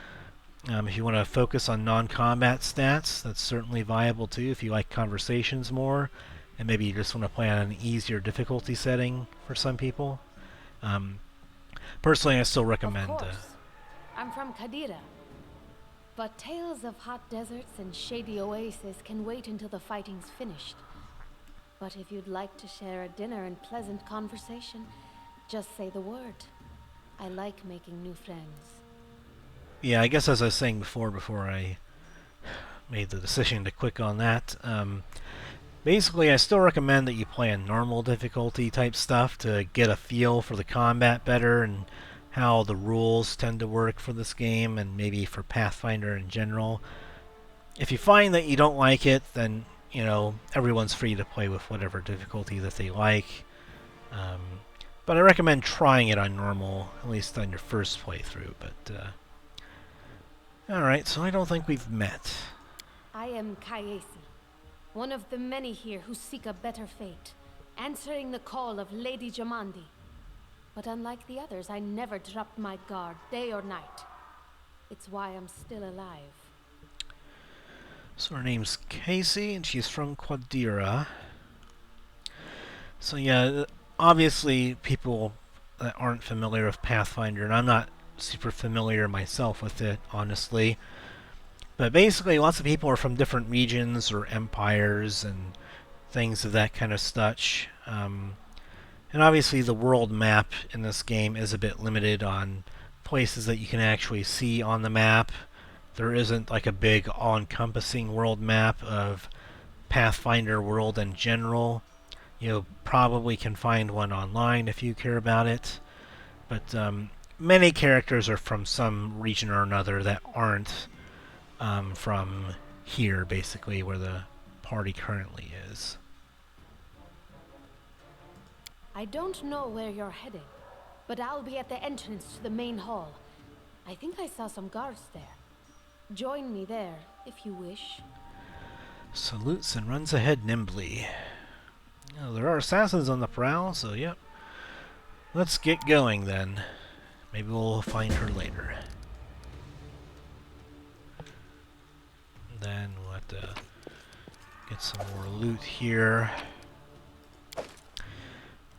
S1: if you want to focus on non-combat stats, that's certainly viable too if you like conversations more, and maybe you just want to play on an easier difficulty setting for some people. Personally, I still recommend...
S6: Of course. I'm from Kadira. But tales of hot deserts and shady oases can wait until the fighting's finished. But if you'd like to share a dinner and pleasant conversation, just say the word. I like making new friends.
S1: Yeah, I guess as I was saying before I made the decision to click on that, basically I still recommend that you play in normal difficulty type stuff to get a feel for the combat better and how the rules tend to work for this game and maybe for Pathfinder in general. If you find that you don't like it, then, you know, everyone's free to play with whatever difficulty that they like. But I recommend trying it on normal, at least on your first playthrough. But alright, so I don't think we've met.
S6: I am Kayesi, one of the many here who seek a better fate, answering the call of Lady Jamandi. But unlike the others, I never dropped my guard, day or night. It's why I'm still alive.
S1: So her name's Casey, and she's from Quadira. So yeah, obviously people that aren't familiar with Pathfinder, and I'm not super familiar myself with it, honestly. But basically, lots of people are from different regions or empires and things of that kind of such. And obviously the world map in this game is a bit limited on places that you can actually see on the map. There isn't like a big all-encompassing world map of Pathfinder world in general. You probably can find one online if you care about it. But many characters are from some region or another that aren't from here, basically, where the party currently is.
S6: I don't know where you're heading, but I'll be at the entrance to the main hall. I think I saw some guards there. Join me there, if you wish.
S1: Salutes and runs ahead nimbly. Oh, there are assassins on the prowl, so yep. Let's get going then. Maybe we'll find her later. Then we'll have to get some more loot here.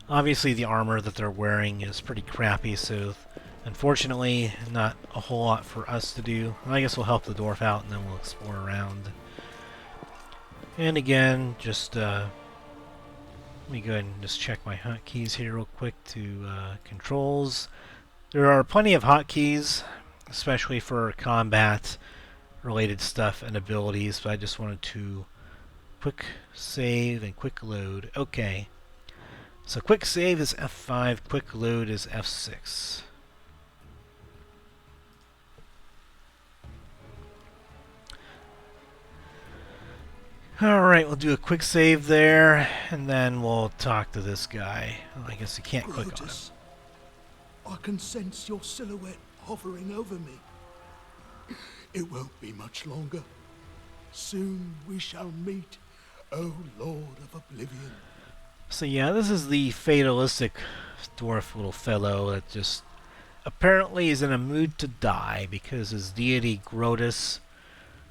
S1: Obviously the armor that they're wearing is pretty crappy, so unfortunately not a whole lot for us to do. I guess we'll help the dwarf out and then we'll explore around. And again, just let me go ahead and just check my hotkeys here real quick to controls. There are plenty of hotkeys, especially for combat related stuff and abilities, but I just wanted to quick save and quick load. Okay. So quick save is F5, quick load is F6. Alright, we'll do a quick save there, and then we'll talk to this guy. Well, I guess you can't click on him.
S7: I can sense your silhouette hovering over me. It won't be much longer. Soon we shall meet, O Lord of Oblivion.
S1: So yeah, this is the fatalistic dwarf little fellow that just apparently is in a mood to die because his deity Grotus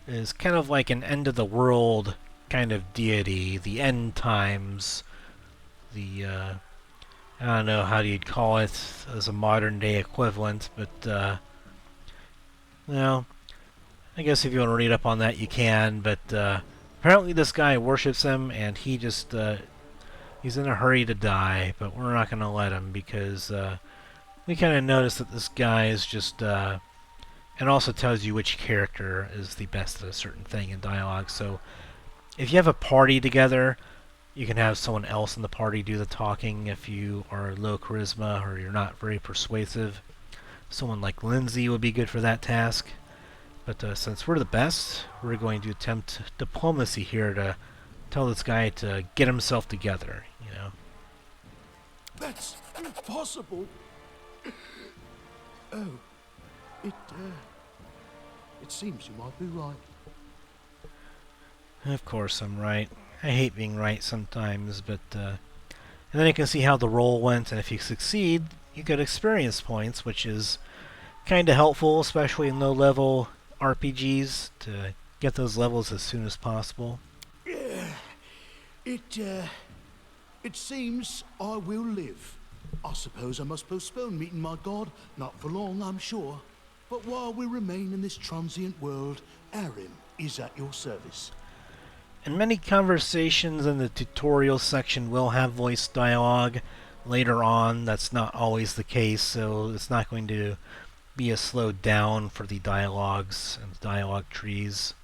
S1: is kind of like an end of the world kind of deity, the end times, the I don't know how you'd call it as a modern day equivalent, but well, I guess if you want to read up on that you can, but apparently this guy worships him and he just he's in a hurry to die, but we're not going to let him because we kind of noticed that this guy is just and also tells you which character is the best at a certain thing in dialogue. So if you have a party together, you can have someone else in the party do the talking if you are low charisma or you're not very persuasive. Someone like Lindsay would be good for that task. But since we're the best, we're going to attempt diplomacy here to tell this guy to get himself together, you know.
S7: That's impossible. Oh, it seems you might be right.
S1: Of course I'm right. I hate being right sometimes, but and then you can see how the roll went, and if you succeed, you get experience points, which is kind of helpful, especially in low-level RPGs, to get those levels as soon as possible.
S7: Yeah, it seems I will live. I suppose I must postpone meeting my god, not for long, I'm sure. But while we remain in this transient world, Aaron is at your service.
S1: And many conversations in the tutorial section will have voice dialogue. Later on, that's not always the case, so it's not going to be a slowed down for the dialogues and the dialogue trees.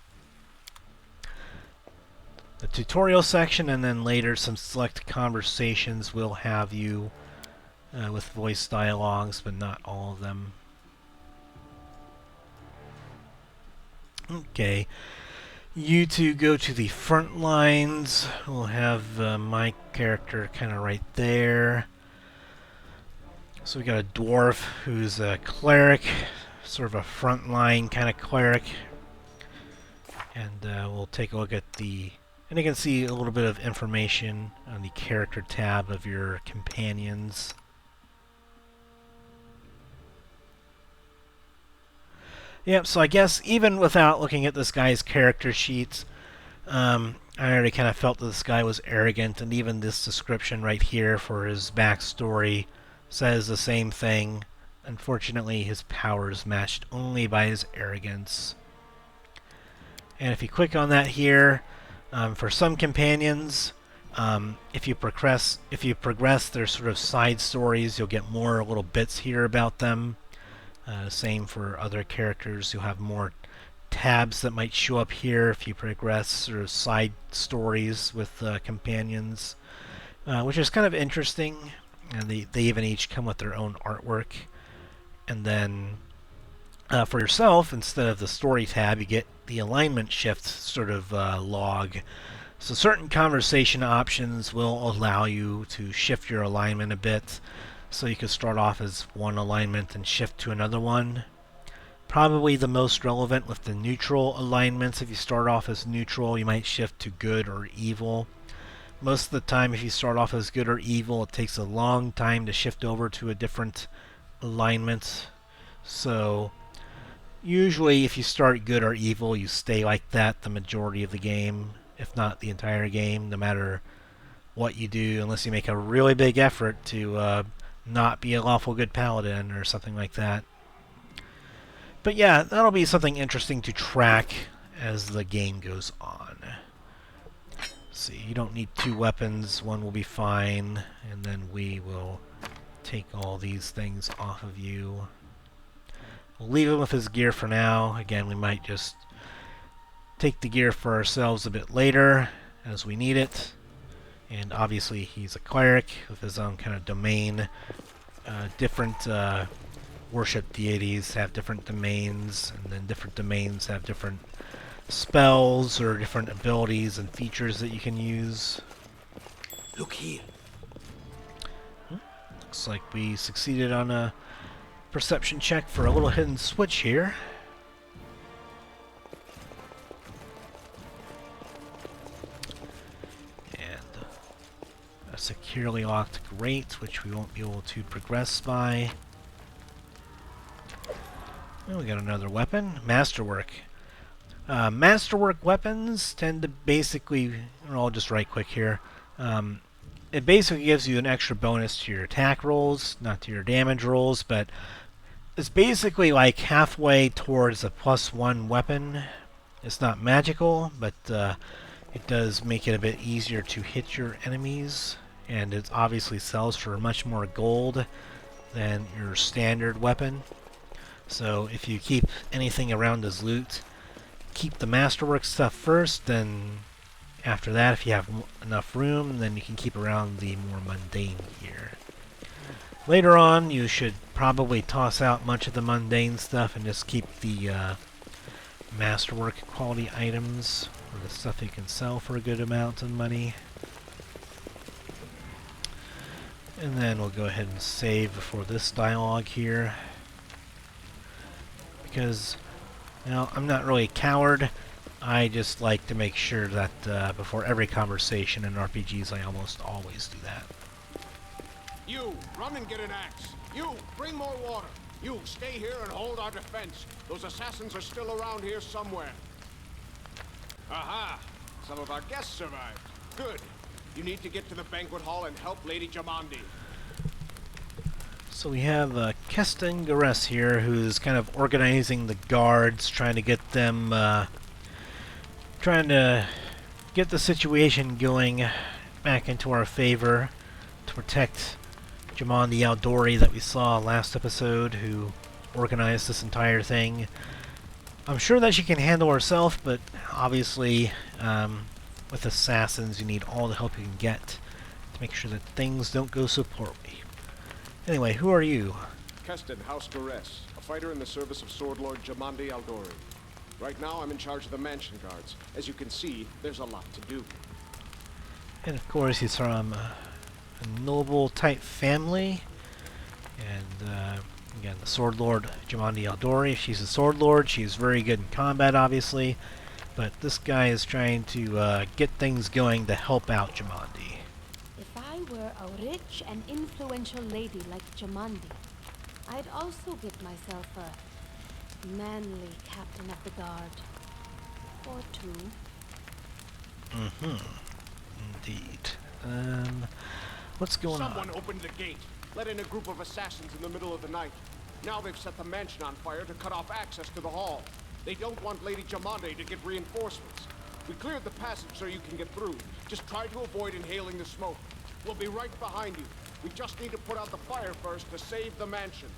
S1: The tutorial section and then later some select conversations will have you with voice dialogues, but not all of them. Okay. You two go to the front lines. We'll have my character kind of right there. So we got a dwarf who's a cleric, sort of a frontline kind of cleric. And we'll take a look at the... And you can see a little bit of information on the character tab of your companions. Yep, so I guess even without looking at this guy's character sheets, I already kind of felt that this guy was arrogant, and even this description right here for his backstory says the same thing. Unfortunately, his power is matched only by his arrogance. And if you click on that here, for some companions, if you progress, there's sort of side stories. You'll get more little bits here about them. Same for other characters. You'll have more tabs that might show up here if you progress sort of side stories with companions, which is kind of interesting. And they even each come with their own artwork. And then for yourself, instead of the story tab, you get the alignment shift sort of log. So certain conversation options will allow you to shift your alignment a bit. So you could start off as one alignment and shift to another one. Probably the most relevant with the neutral alignments. If you start off as neutral, you might shift to good or evil. Most of the time, if you start off as good or evil, it takes a long time to shift over to a different alignment. So usually if you start good or evil, you stay like that the majority of the game, if not the entire game, no matter what you do, unless you make a really big effort to not be a lawful good paladin or something like that. But yeah, that'll be something interesting to track as the game goes on. Let's see, you don't need two weapons, one will be fine, and then we will take all these things off of you. We'll leave him with his gear for now. Again, we might just take the gear for ourselves a bit later as we need it. And obviously he's a cleric with his own kind of domain. Different worship deities have different domains, and then different domains have different spells or different abilities and features that you can use.
S3: Look here.
S1: Looks like we succeeded on a perception check for a little hidden switch here. securely locked grate, which we won't be able to progress by. Oh, we got another weapon. Masterwork. Masterwork weapons tend to basically... I'll just right click here. It basically gives you an extra bonus to your attack rolls, not to your damage rolls, but it's basically like halfway towards a +1 weapon. It's not magical, but it does make it a bit easier to hit your enemies, and it obviously sells for much more gold than your standard weapon. So if you keep anything around as loot, keep the masterwork stuff first, then after that, if you have enough room, then you can keep around the more mundane gear. Later on, you should probably toss out much of the mundane stuff and just keep the masterwork quality items, or the stuff you can sell for a good amount of money. And then we'll go ahead and save before this dialogue here. Because, you know, I'm not really a coward. I just like to make sure that before every conversation in RPGs, I almost always do that.
S8: You, run and get an axe. You, bring more water. You, stay here and hold our defense. Those assassins are still around here somewhere. Aha! Some of our guests survived. Good. You need to get to the banquet hall and help Lady Jamandi.
S1: So we have Keston Gares here, who's kind of organizing the guards, trying to get them... trying to get the situation going back into our favor to protect Jamandi Aldori that we saw last episode, who organized this entire thing. I'm sure that she can handle herself, but obviously with assassins you need all the help you can get to make sure that things don't go so poorly. Anyway, who are you?
S8: Keston, House Gares, a fighter in the service of Sword Lord Jamandi Aldori. Right now, I'm in charge of the mansion guards. As you can see, there's a lot to do.
S1: And of course, he's from a noble-type family. And again, the Sword Lord Jamandi Aldori. She's a Sword Lord. She's very good in combat, obviously. But this guy is trying to get things going to help out Jamandi.
S6: If I were a rich and influential lady like Jamandi, I'd also get myself a manly captain of the guard. Or two.
S1: Indeed. What's going on?
S8: Someone opened the gate, let in a group of assassins in the middle of the night. Now they've set the mansion on fire to cut off access to the hall. They don't want Lady Jamandi to get reinforcements. We cleared the passage so you can get through. Just try to avoid inhaling the smoke. We'll be right behind you. We just need to put out the fire first to save the mansion.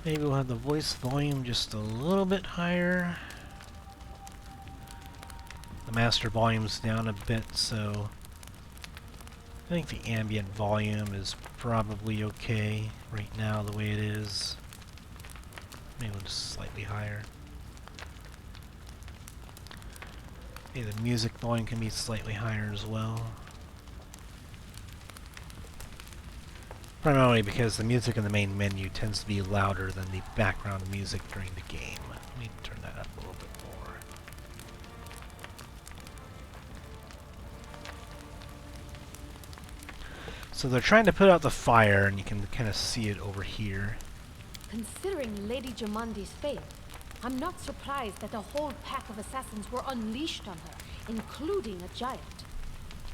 S1: Maybe we'll have the voice volume just a little bit higher. The master volume's down a bit, so I think the ambient volume is probably okay right now the way it is. Maybe just slightly higher. Okay, the music volume can be slightly higher as well. Primarily because the music in the main menu tends to be louder than the background music during the game. Let me turn that up a little bit more. So they're trying to put out the fire, and you can kind of see it over here.
S6: Considering Lady Jamandi's fate, I'm not surprised that a whole pack of assassins were unleashed on her, including a giant.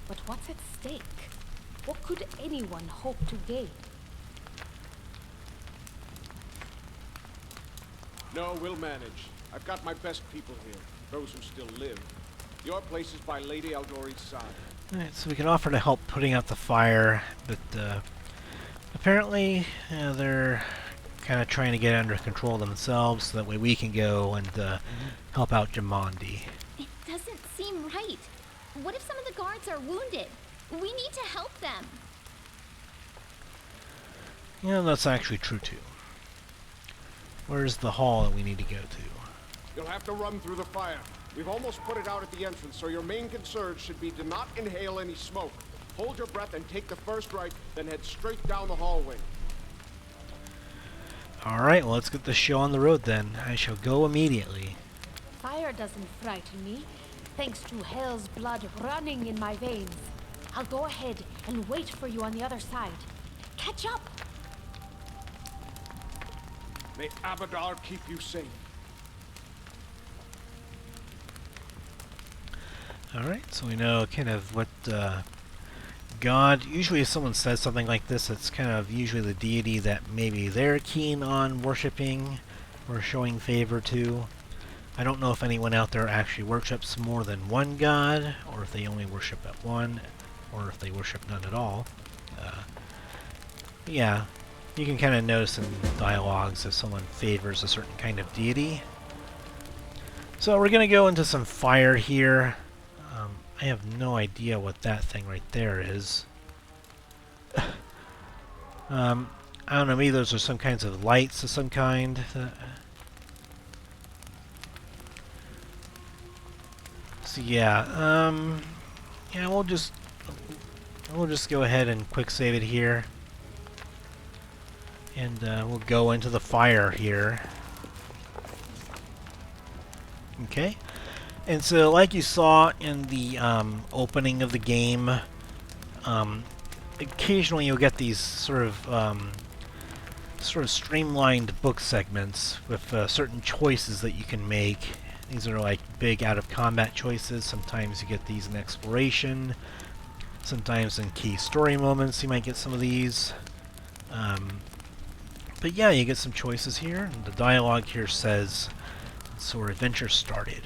S6: But what's at stake? What could anyone hope to gain?
S8: No, we'll manage. I've got my best people here, those who still live. Your place is by Lady Aldori's side.
S1: Alright, so we can offer to help putting out the fire, but apparently they're kind of trying to get it under control themselves, so that way we can go and help out Jamandi.
S2: It doesn't seem right. What if some of the guards are wounded? We need to help them.
S1: Yeah, that's actually true too. Where's the hall that we need to go to?
S8: You'll have to run through the fire. We've almost put it out at the entrance, so your main concern should be to not inhale any smoke. Hold your breath and take the first right, then head straight down the hallway.
S1: Alright, well, let's get the show on the road then. I shall go immediately.
S6: Fire doesn't frighten me, thanks to hell's blood running in my veins. I'll go ahead and wait for you on the other side. Catch up!
S8: May Abadar keep you safe.
S1: Alright, so we know kind of what God, usually if someone says something like this, it's kind of usually the deity that maybe they're keen on worshipping or showing favor to. I don't know if anyone out there actually worships more than one god, or if they only worship at one, or if they worship none at all. Yeah, you can kind of notice in dialogues if someone favors a certain kind of deity. So we're going to go into some fire here. I have no idea what that thing right there is. I don't know, maybe those are some kinds of lights of some kind. So yeah, yeah, we'll just go ahead and quick save it here. And we'll go into the fire here. Okay. And so, like you saw in the opening of the game, occasionally you'll get these sort of streamlined book segments with certain choices that you can make. These are like big out-of-combat choices. Sometimes you get these in exploration. Sometimes in key story moments you might get some of these. But yeah, you get some choices here. And the dialogue here says, "So our adventure started.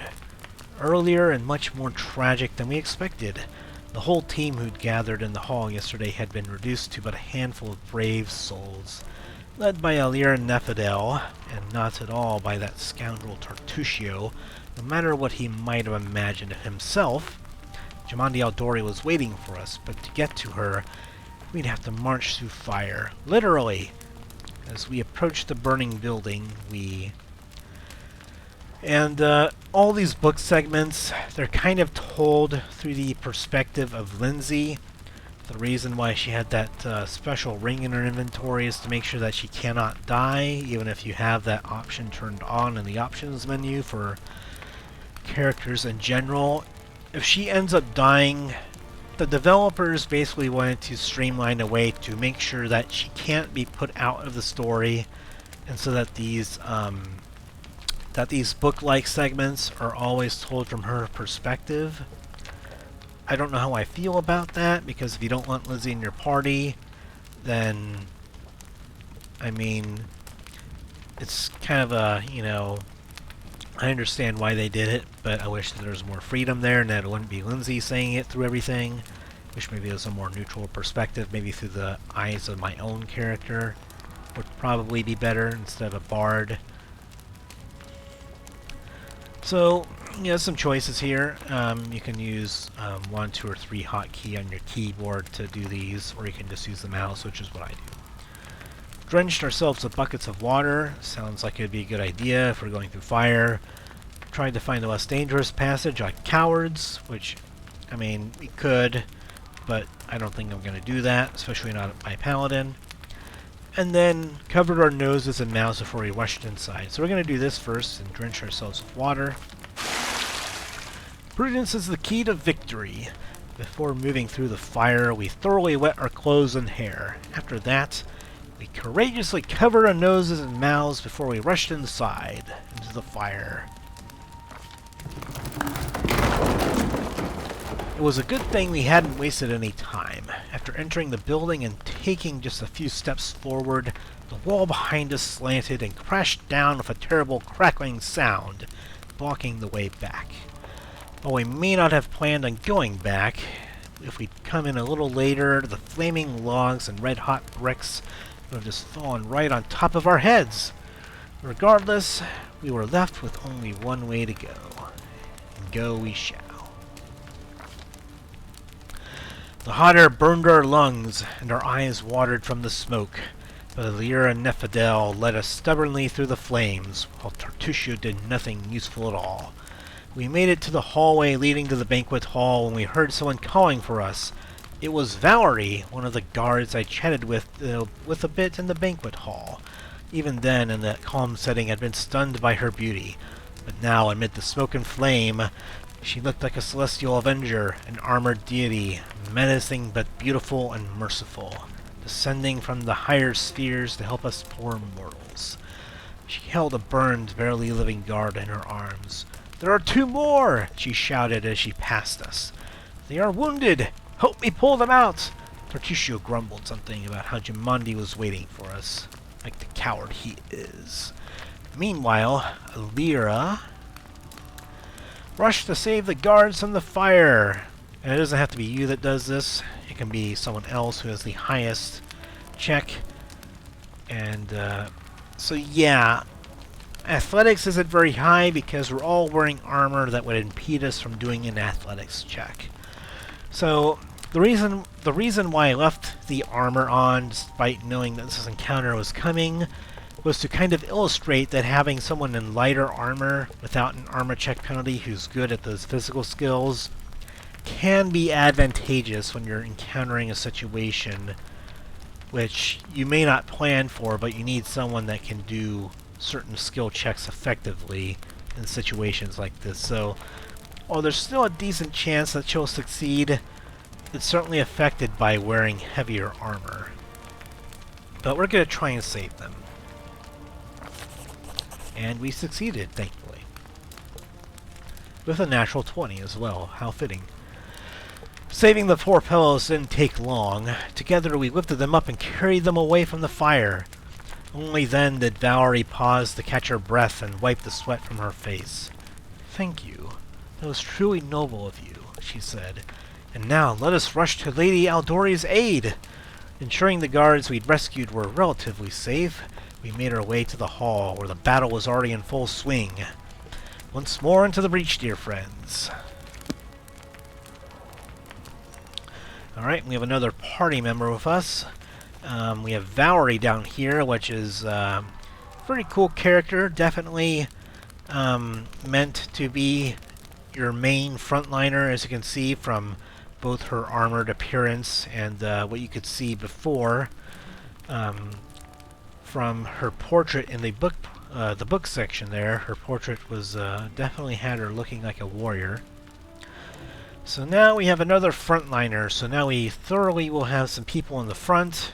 S1: Earlier and much more tragic than we expected. The whole team who'd gathered in the hall yesterday had been reduced to but a handful of brave souls, led by Alyrra and Nephidel, and not at all by that scoundrel Tartusio. No matter what he might have imagined of himself, Jamandi Aldori was waiting for us, but to get to her, we'd have to march through fire. Literally! As we approached the burning building, And all these book segments, they're kind of told through the perspective of Lindsay. The reason why she had that special ring in her inventory is to make sure that she cannot die, even if you have that option turned on in the options menu for characters in general. If she ends up dying, the developers basically wanted to streamline a way to make sure that she can't be put out of the story, and so that these book-like segments are always told from her perspective. I don't know how I feel about that, because if you don't want Lizzie in your party, then, I mean, it's kind of a, you know, I understand why they did it, but I wish that there was more freedom there and that it wouldn't be Lindsay saying it through everything. Wish maybe it was a more neutral perspective, maybe through the eyes of my own character would probably be better instead of a bard. So, you have some choices here. You can use 1, 2, or 3 hotkey on your keyboard to do these, or you can just use the mouse, which is what I do. Drenched ourselves with buckets of water. Sounds like it'd be a good idea if we're going through fire. Tried to find a less dangerous passage like cowards, which, I mean, we could, but I don't think I'm going to do that, especially not my Paladin. And then covered our noses and mouths before we rushed inside. So we're going to do this first and drench ourselves with water. Prudence is the key to victory. Before moving through the fire, we thoroughly wet our clothes and hair. After that, we courageously covered our noses and mouths before we rushed inside into the fire. It was a good thing we hadn't wasted any time. After entering the building and taking just a few steps forward, the wall behind us slanted and crashed down with a terrible crackling sound, blocking the way back. While we may not have planned on going back, if we'd come in a little later, the flaming logs and red-hot bricks would have just fallen right on top of our heads. Regardless, we were left with only one way to go. And go we shall. The hot air burned our lungs, and our eyes watered from the smoke, but Alyrra and Nephidel led us stubbornly through the flames, while Tartusio did nothing useful at all. We made it to the hallway leading to the banquet hall when we heard someone calling for us. It was Valerie, one of the guards I chatted with a bit in the banquet hall. Even then, in that calm setting, I'd been stunned by her beauty. But now, amid the smoke and flame, She looked like a celestial avenger, an armored deity, menacing but beautiful and merciful, descending from the higher spheres to help us poor mortals. She held a burned, barely living guard in her arms. "There are 2 more!" she shouted as she passed us. "They are wounded! Help me pull them out!" Tartusio grumbled something about how Jamandi was waiting for us, like the coward he is. Meanwhile, Alyrra rushed to save the guards from the fire. And it doesn't have to be you that does this. It can be someone else who has the highest check. And so yeah, athletics isn't very high because we're all wearing armor that would impede us from doing an athletics check. So the reason why I left the armor on, despite knowing that this encounter was coming, was to kind of illustrate that having someone in lighter armor without an armor check penalty who's good at those physical skills can be advantageous when you're encountering a situation which you may not plan for, but you need someone that can do certain skill checks effectively in situations like this. So, while there's still a decent chance that she'll succeed, it's certainly affected by wearing heavier armor. But we're going to try and save them. And we succeeded, thankfully. With a natural 20 as well. How fitting. Saving the 4 pillows didn't take long. Together we lifted them up and carried them away from the fire. Only then did Valerie pause to catch her breath and wipe the sweat from her face. "Thank you. That was truly noble of you," she said. "And now let us rush to Lady Aldori's aid." Ensuring the guards we'd rescued were relatively safe, we made our way to the hall, where the battle was already in full swing. Once more into the breach, dear friends. Alright, we have another party member with us. We have Valerie down here, which is a pretty cool character. Definitely meant to be your main frontliner, as you can see from both her armored appearance and what you could see before. From her portrait in the book section there, her portrait was definitely had her looking like a warrior. So now we have another frontliner. So now we thoroughly will have some people in the front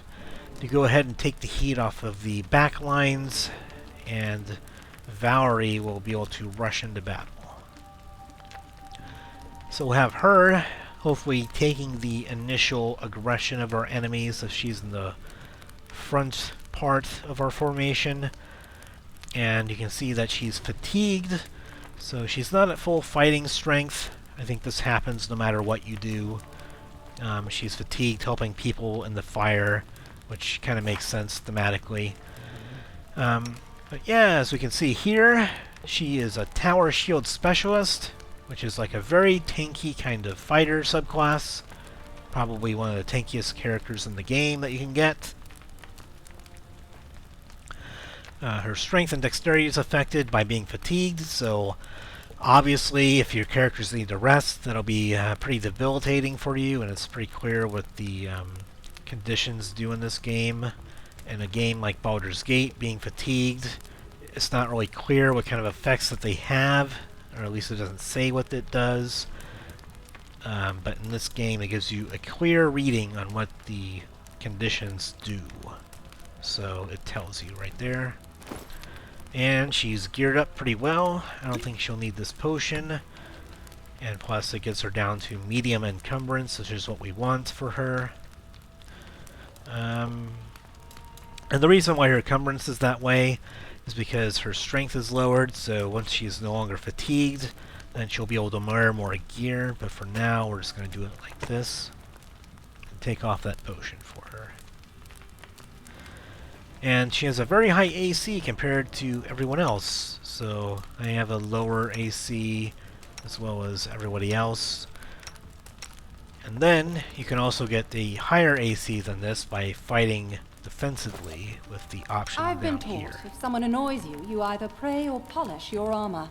S1: to go ahead and take the heat off of the back lines, and Valerie will be able to rush into battle. So we'll have her hopefully taking the initial aggression of our enemies if she's in the front part of our formation. And you can see that she's fatigued, so she's not at full fighting strength. I think this happens no matter what you do. She's fatigued helping people in the fire, which kind of makes sense thematically. But yeah, as we can see here, she is a tower shield specialist, which is like a very tanky kind of fighter subclass. Probably one of the tankiest characters in the game that you can get. Her strength and dexterity is affected by being fatigued, so obviously if your characters need to rest, that'll be pretty debilitating for you, and it's pretty clear what the conditions do in this game. In a game like Baldur's Gate, being fatigued, it's not really clear what kind of effects that they have, or at least it doesn't say what it does. But in this game it gives you a clear reading on what the conditions do. So it tells you right there. And she's geared up pretty well. I don't think she'll need this potion. And plus it gets her down to medium encumbrance, which is what we want for her. And the reason why her encumbrance is that way is because her strength is lowered, so once she's no longer fatigued, then she'll be able to wear more gear. But for now, we're just going to do it like this. And take off that potion for her. And she has a very high AC compared to everyone else. So I have a lower AC as well as everybody else. And then you can also get the higher AC than this by fighting defensively with the option
S9: I've been
S1: down
S9: taught
S1: here.
S9: if someone annoys you, you either pray or polish your armor.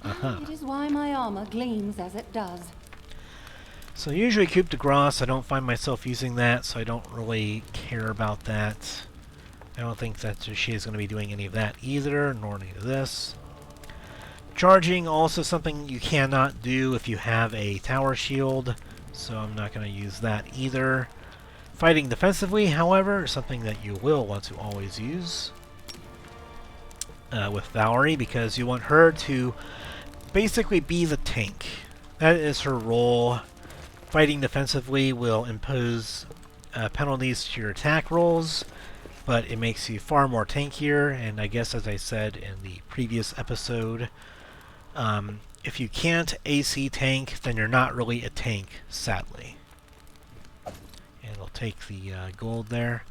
S9: It is why my armor gleams as it does.
S1: So usually coup de grace, I don't find myself using that, so I don't really care about that. I don't think that she is going to be doing any of that either, nor any of this. Charging, also something you cannot do if you have a tower shield, so I'm not going to use that either. Fighting defensively, however, is something that you will want to always use with Valerie, because you want her to basically be the tank. That is her role. Fighting defensively will impose penalties to your attack rolls, but it makes you far more tankier, and I guess as I said in the previous episode, if you can't AC tank, then you're not really a tank, sadly. And we'll take the gold there.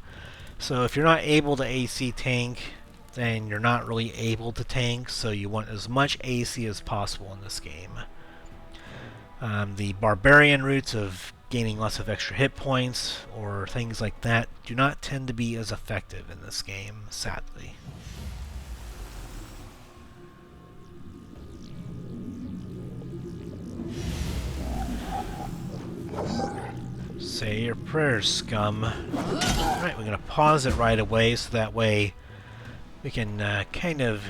S1: So if you're not able to AC tank, then you're not really able to tank, so you want as much AC as possible in this game. The barbarian routes of gaining lots of extra hit points or things like that do not tend to be as effective in this game, sadly. Say your prayers, scum. Alright, we're going to pause it right away so that way we can kind of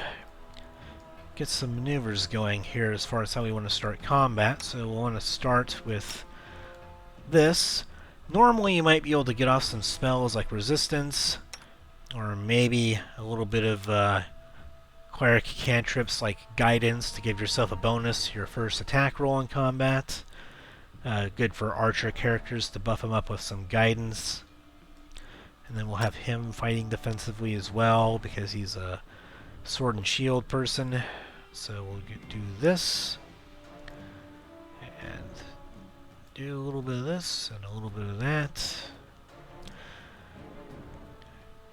S1: get some maneuvers going here as far as how we want to start combat. So we'll want to start with this. Normally you might be able to get off some spells like resistance, or maybe a little bit of cleric cantrips like guidance to give yourself a bonus to your first attack roll in combat. Good for archer characters to buff them up with some guidance. And then we'll have him fighting defensively as well, because he's a sword and shield person. So we'll do this, and do a little bit of this, and a little bit of that.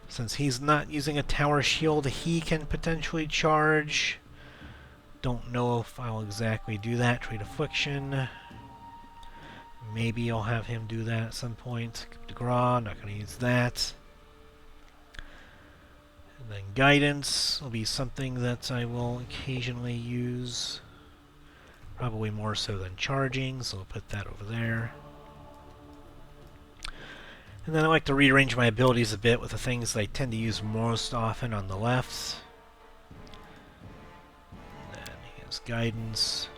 S1: Since he's not using a tower shield, he can potentially charge. Don't know if I'll exactly do that. Trade Affliction. Maybe I'll have him do that at some point. Not going to use that. And then Guidance will be something that I will occasionally use. Probably more so than charging, so we'll put that over there. And then I like to rearrange my abilities a bit with the things that I tend to use most often on the left. And then he has Guidance.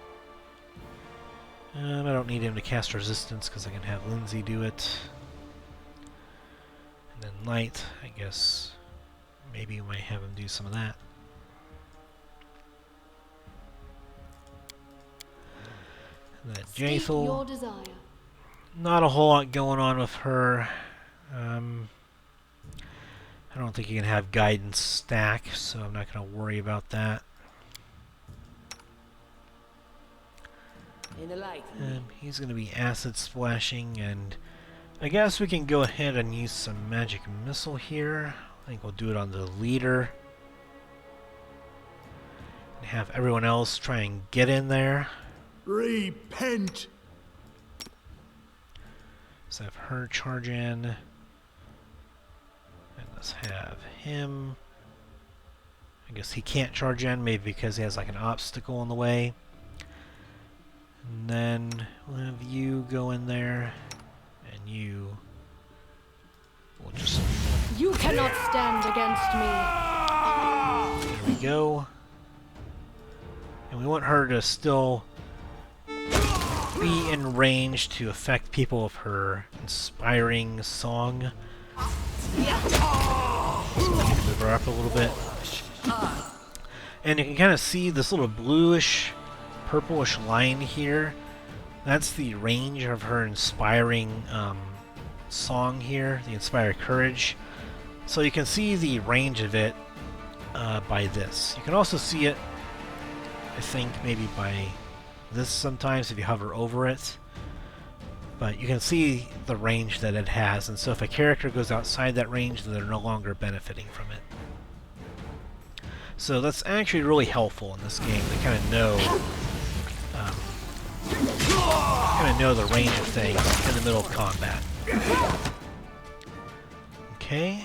S1: I don't need him to cast Resistance because I can have Lindsay do it. And then Light, I guess maybe we might have him do some of that. And then Jaethal.
S4: Your desire.
S1: Not a whole lot going on with her. I don't think you can have Guidance stack, so I'm not going to worry about that.
S3: In the light.
S1: He's going to be acid splashing, and I guess we can go ahead and use some magic missile here. I think we'll do it on the leader. And have everyone else try and get in there.
S7: Repent!
S1: Let's have her charge in. And let's have him. I guess he can't charge in, maybe because he has like an obstacle in the way. And then we'll have you go in there, and you will just...
S4: You cannot stand against me.
S1: There we go. And we want her to still be in range to affect people with her inspiring song. So we need to move her up a little bit. And you can kind of see this little bluish, purplish line here. That's the range of her inspiring song here, the Inspire Courage. So you can see the range of it by this. You can also see it, I think, maybe by this sometimes if you hover over it. But you can see the range that it has, and so if a character goes outside that range, then they're no longer benefiting from it. So that's actually really helpful in this game to kind of know the range of things in the middle of combat. Okay.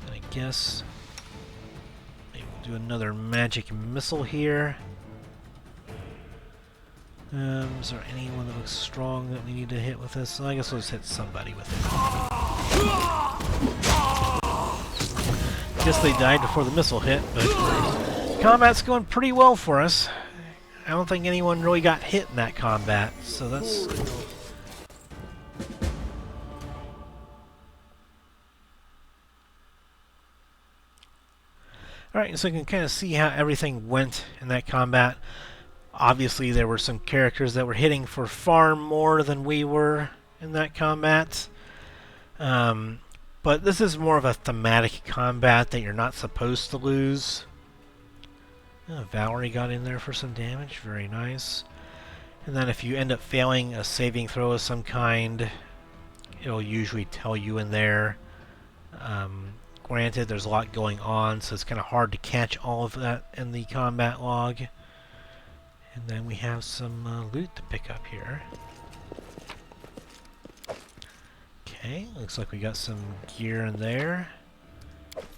S1: And I guess maybe we'll do another magic missile here. Is there anyone that looks strong that we need to hit with this? So I guess we'll just hit somebody with it. Guess they died before the missile hit, but combat's going pretty well for us. I don't think anyone really got hit in that combat, so that's... Alright, so you can kind of see how everything went in that combat. Obviously, there were some characters that were hitting for far more than we were in that combat. But this is more of a thematic combat that you're not supposed to lose. Oh, Valerie got in there for some damage. Very nice. And then if you end up failing a saving throw of some kind, it'll usually tell you in there. Granted, there's a lot going on, so it's kind of hard to catch all of that in the combat log. And then we have some loot to pick up here. Okay, looks like we got some gear in there.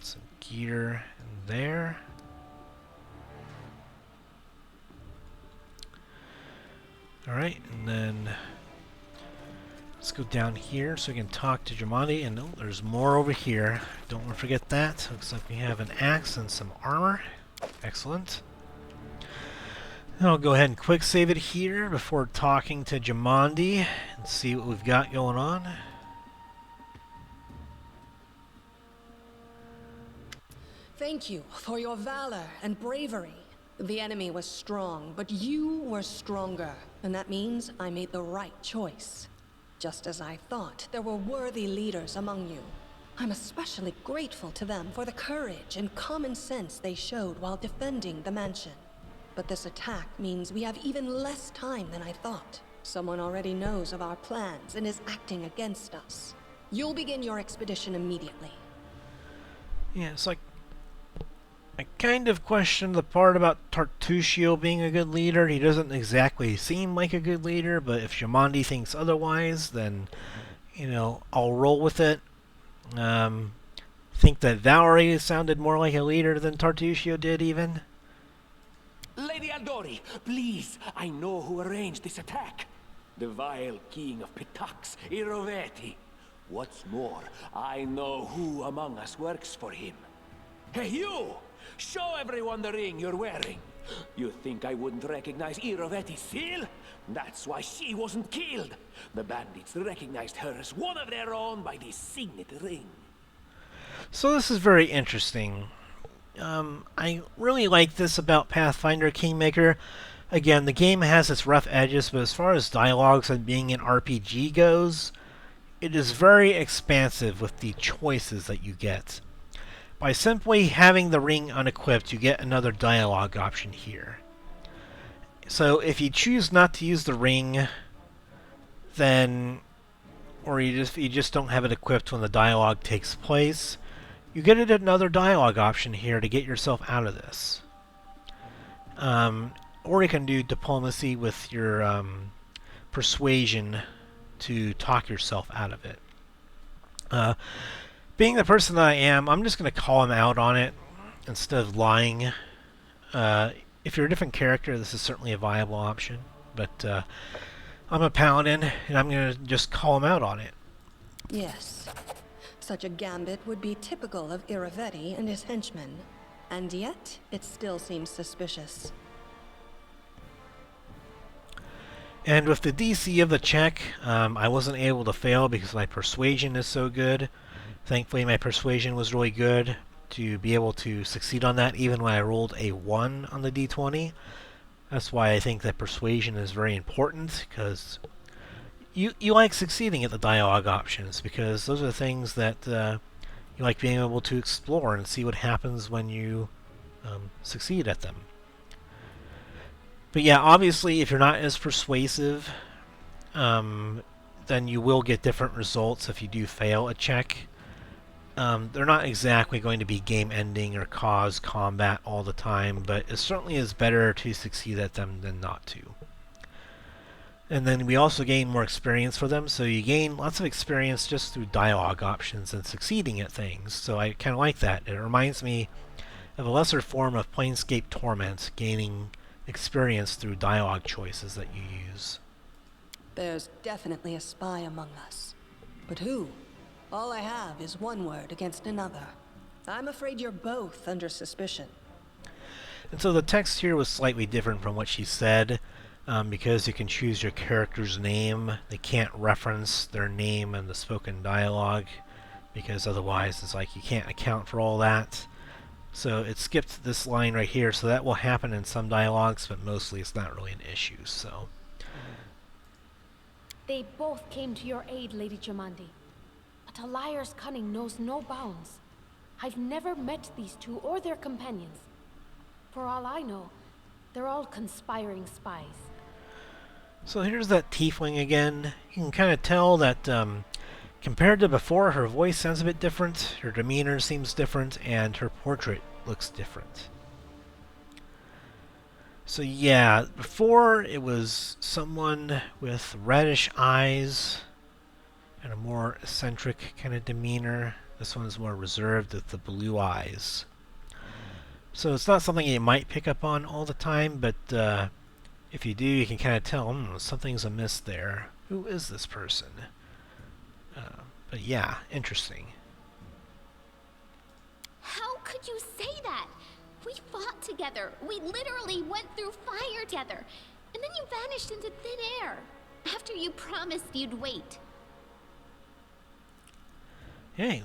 S1: Some gear in there. Alright, and then let's go down here so we can talk to Jamandi. And oh, there's more over here. Don't want to forget that. Looks like we have an axe and some armor. Excellent. And I'll go ahead and quick save it here before talking to Jamandi and see what we've got going on.
S10: Thank you for your valor and bravery. The enemy was strong, but you were stronger, and that means I made the right choice. Just as I thought, there were worthy leaders among you. I'm especially grateful to them for the courage and common sense they showed while defending the mansion. But this attack means we have even less time than I thought. Someone already knows of our plans and is acting against us. You'll begin your expedition immediately.
S1: Yeah, it's like I kind of question the part about Tartusio being a good leader. He doesn't exactly seem like a good leader, but if Jamandi thinks otherwise, then, you know, I'll roll with it. Think that Valerie sounded more like a leader than Tartusio did, even.
S3: Lady Aldori, please, I know who arranged this attack. The vile king of Pitax, Iroveti. What's more, I know who among us works for him. Hey, you! Show everyone the ring you're wearing. You think I wouldn't recognize Iroveti's seal? That's why she wasn't killed. The bandits recognized her as one of their own by this signet ring.
S1: So this is very interesting. I really like this about Pathfinder Kingmaker. Again, the game has its rough edges, but as far as dialogues and being an RPG goes, it is very expansive with the choices that you get. By simply having the ring unequipped, you get another dialogue option here. So if you choose not to use the ring, then, or you just don't have it equipped when the dialogue takes place, you get another dialogue option here to get yourself out of this. Or you can do diplomacy with your persuasion to talk yourself out of it. Being the person that I am, I'm just going to call him out on it instead of lying. If you're a different character, this is certainly a viable option. But I'm a paladin, and I'm going to just call him out on it.
S10: Yes. Such a gambit would be typical of Iroveti and his henchmen. And yet, it still seems suspicious.
S1: And with the DC of the check, I wasn't able to fail because my persuasion is so good. Thankfully, my persuasion was really good to be able to succeed on that, even when I rolled a 1 on the D20. That's why I think that persuasion is very important, because you like succeeding at the dialogue options, because those are the things that you like being able to explore and see what happens when you succeed at them. But yeah, obviously, if you're not as persuasive, then you will get different results if you do fail a check. They're not exactly going to be game-ending or cause combat all the time, but it certainly is better to succeed at them than not to. And then we also gain more experience for them, so you gain lots of experience just through dialogue options and succeeding at things. So I kind of like that. It reminds me of a lesser form of Planescape Torment, gaining experience through dialogue choices that you use.
S10: There's definitely a spy among us. But who? All I have is one word against another. I'm afraid you're both under suspicion.
S1: And so the text here was slightly different from what she said, because you can choose your character's name. They can't reference their name in the spoken dialogue, because otherwise it's like you can't account for all that. So it skipped this line right here, so that will happen in some dialogues, but mostly it's not really an issue, so.
S6: They both came to your aid, Lady Jamandi. But a liar's cunning knows no bounds. I've never met these two or their companions. For all I know, they're all conspiring spies.
S1: So here's that tiefling again. You can kind of tell that compared to before, her voice sounds a bit different, her demeanor seems different, and her portrait looks different. So yeah, before it was someone with reddish eyes and a more eccentric kind of demeanor. This one's more reserved with the blue eyes. So it's not something you might pick up on all the time, but if you do, you can kind of tell, something's amiss there. Who is this person? But yeah, interesting.
S2: How could you say that? We fought together. We literally went through fire together. And then you vanished into thin air. After you promised you'd wait.
S1: Hey,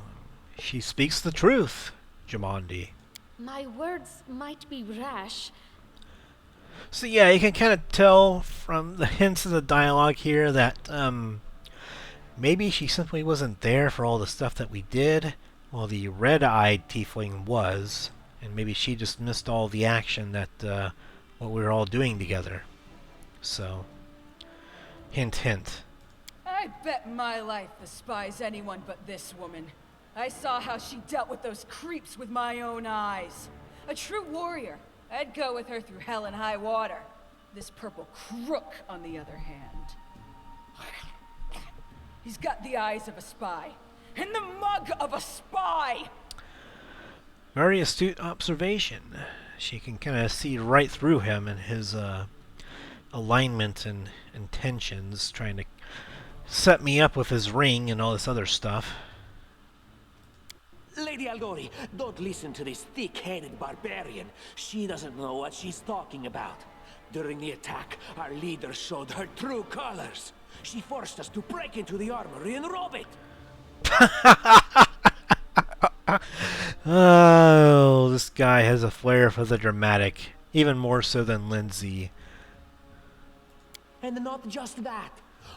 S1: she speaks the truth, Jamandi.
S6: My words might be rash.
S1: So yeah, you can kind of tell from the hints of the dialogue here that maybe she simply wasn't there for all the stuff that we did, while the red-eyed tiefling was, and maybe she just missed all the action that what we were all doing together. So, hint, hint.
S5: I bet my life despises anyone but this woman. I saw how she dealt with those creeps with my own eyes. A true warrior. I'd go with her through hell and high water. This purple crook, on the other hand. He's got the eyes of a spy. And the mug of a spy!
S1: Very astute observation. She can kind of see right through him and his alignment and intentions, trying to set me up with his ring and all this other stuff.
S3: Lady Aldori, don't listen to this thick-headed barbarian. She doesn't know what she's talking about. During the attack, our leader showed her true colors. She forced us to break into the armory and rob it.
S1: Oh, this guy has a flair for the dramatic, even more so than Lindsay.
S3: And not just that.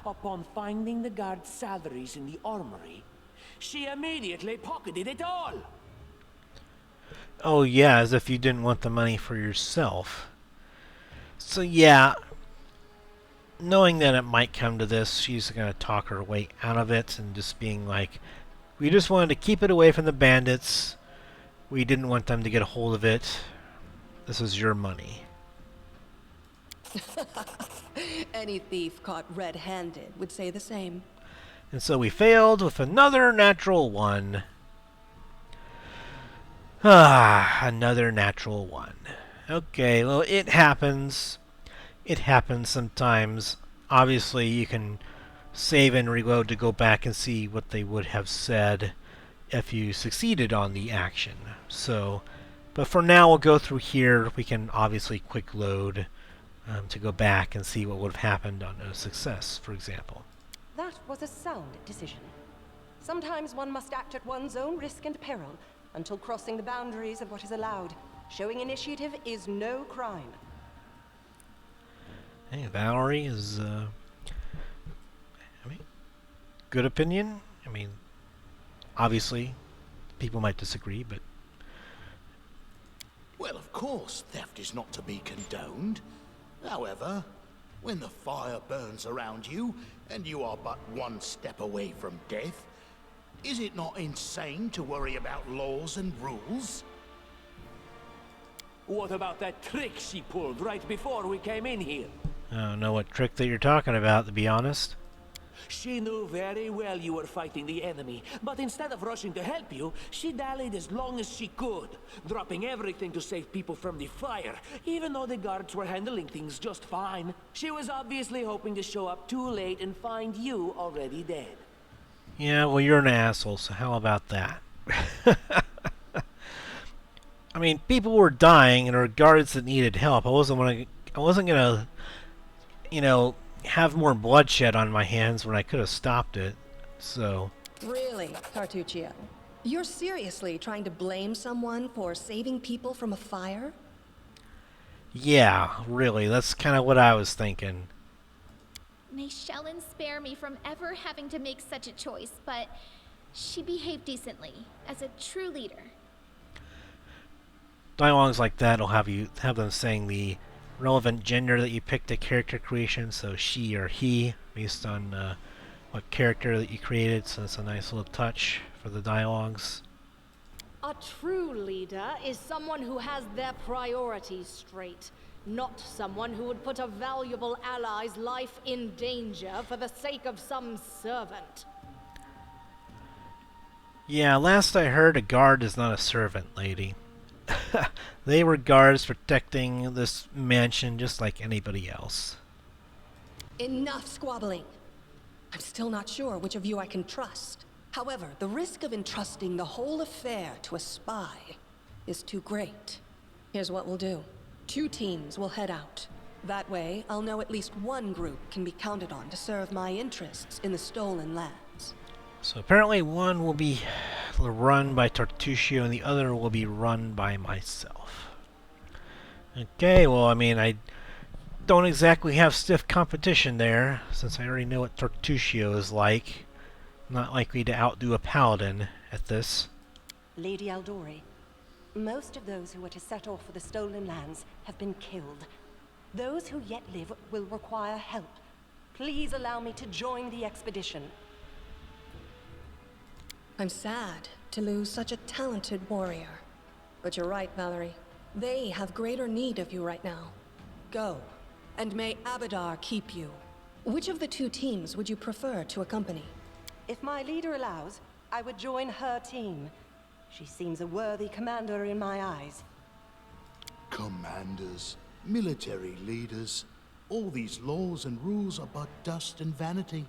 S3: Upon finding the guards' salaries in the armory, she immediately pocketed it all.
S1: Oh yeah, as if you didn't want the money for yourself. So yeah, knowing that it might come to this, she's going to talk her way out of it and just being like, we just wanted to keep it away from the bandits. We didn't want them to get a hold of it. This is your money.
S10: Any thief caught red-handed would say the same.
S1: And so we failed with another natural one. Another natural one. Okay, well, it happens. It happens sometimes. Obviously, you can save and reload to go back and see what they would have said if you succeeded on the action. So, but for now, we'll go through here. We can obviously quick load to go back and see what would have happened on a success, for example.
S9: That was a sound decision. Sometimes one must act at one's own risk and peril until crossing the boundaries of what is allowed. Showing initiative is no crime.
S1: Hey, Valerie is, good opinion. I mean, obviously, people might disagree, but...
S7: Well, of course, theft is not to be condoned. However, when the fire burns around you, and you are but one step away from death, is it not insane to worry about laws and rules?
S3: What about that trick she pulled right before we came in here?
S1: I don't know what trick that you're talking about, to be honest.
S3: She knew very well you were fighting the enemy, but instead of rushing to help you, she dallied as long as she could, dropping everything to save people from the fire, even though the guards were handling things just fine. She was obviously hoping to show up too late and find you already dead.
S1: Yeah, well, you're an asshole, so how about that? I mean, people were dying, and there were guards that needed help. I wasn't gonna, you know, have more bloodshed on my hands when I could have stopped it. So.
S10: Really, Tartuccio? You're seriously trying to blame someone for saving people from a fire?
S1: Yeah, really. That's kind of what I was thinking.
S2: May Shellen spare me from ever having to make such a choice, but she behaved decently, as a true leader.
S1: Dialogues like that will have them saying the relevant gender that you picked at character creation, so she or he, based on what character that you created, so it's a nice little touch for the dialogues.
S4: A true leader is someone who has their priorities straight, not someone who would put a valuable ally's life in danger for the sake of some servant.
S1: Yeah, last I heard, a guard is not a servant, lady. They were guards protecting this mansion just like anybody else.
S10: Enough squabbling. I'm still not sure which of you I can trust. However, the risk of entrusting the whole affair to a spy is too great. Here's what we'll do. 2 teams will head out. That way, I'll know at least one group can be counted on to serve my interests in the stolen lands.
S1: So apparently one will be run by Tartuccio and the other will be run by myself. Okay, well, I mean, I don't exactly have stiff competition there, since I already know what Tartuccio is like. I'm not likely to outdo a paladin at this.
S9: Lady Aldori, most of those who are to set off for the stolen lands have been killed. Those who yet live will require help. Please allow me to join the expedition.
S10: I'm sad to lose such a talented warrior. But you're right, Valerie. They have greater need of you right now. Go, and may Abadar keep you. Which of the 2 teams would you prefer to accompany?
S9: If my leader allows, I would join her team. She seems a worthy commander in my eyes.
S7: Commanders, military leaders, all these laws and rules are but dust and vanity.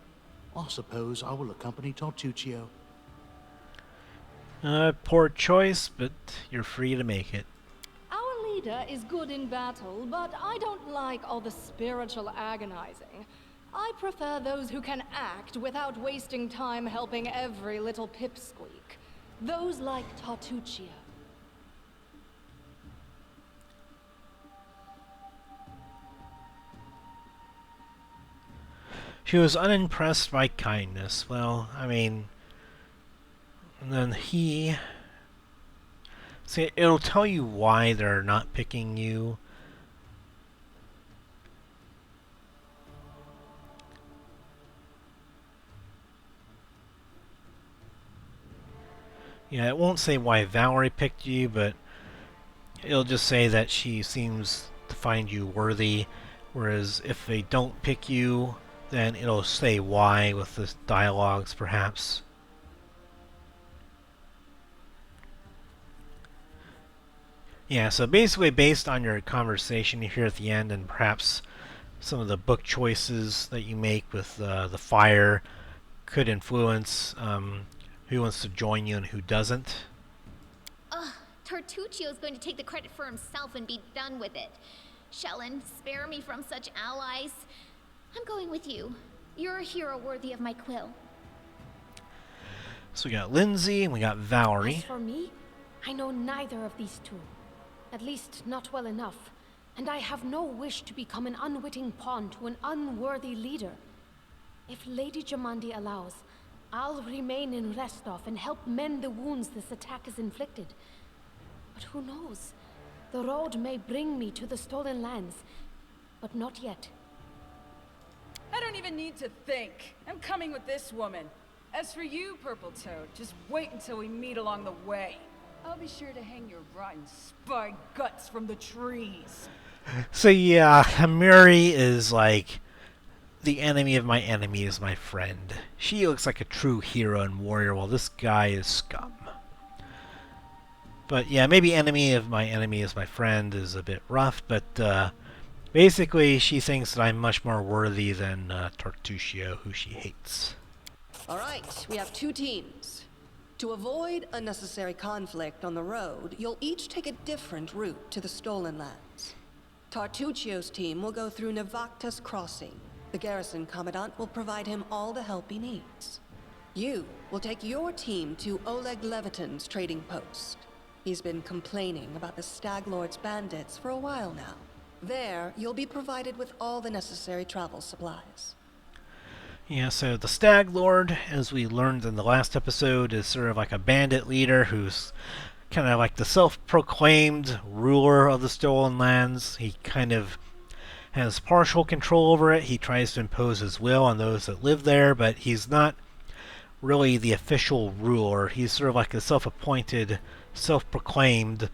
S7: I suppose I will accompany Tartuccio.
S1: Poor choice, but you're free to make it.
S4: Our leader is good in battle, but I don't like all the spiritual agonizing. I prefer those who can act without wasting time helping every little pipsqueak. Those like Tartuccio.
S1: She was unimpressed by kindness. Well, I mean... And then he... See, it'll tell you why they're not picking you. Yeah, it won't say why Valerie picked you, but it'll just say that she seems to find you worthy. Whereas if they don't pick you, then it'll say why with the dialogues, perhaps. Yeah, so basically based on your conversation here at the end and perhaps some of the book choices that you make with the fire could influence who wants to join you and who doesn't.
S2: Ugh, Tartuccio's going to take the credit for himself and be done with it. Shellen, spare me from such allies. I'm going with you. You're a hero worthy of my quill.
S1: So we got Lindsay and we got Valerie.
S6: As for me, I know neither of these 2. At least not well enough. And I have no wish to become an unwitting pawn to an unworthy leader. If Lady Jamandi allows, I'll remain in Restov and help mend the wounds this attack has inflicted. But who knows? The road may bring me to the stolen lands, but not yet.
S5: I don't even need to think. I'm coming with this woman. As for you, Purple Toad, just wait until we meet along the way. I'll be sure to hang your rotten spy guts from the trees.
S1: So yeah, Mary is like, the enemy of my enemy is my friend. She looks like a true hero and warrior, while this guy is scum. But yeah, maybe enemy of my enemy is my friend is a bit rough, but basically she thinks that I'm much more worthy than Tartuccio, who she hates.
S10: All right, we have 2 teams. To avoid unnecessary conflict on the road, you'll each take a different route to the Stolen Lands. Tartuccio's team will go through Navacta's Crossing. The garrison commandant will provide him all the help he needs. You will take your team to Oleg Leviton's trading post. He's been complaining about the Stag Lord's bandits for a while now. There, you'll be provided with all the necessary travel supplies.
S1: Yeah, so the Stag Lord, as we learned in the last episode, is sort of like a bandit leader who's kind of like the self-proclaimed ruler of the Stolen Lands. He kind of has partial control over it. He tries to impose his will on those that live there, but he's not really the official ruler. He's sort of like a self-appointed, self-proclaimed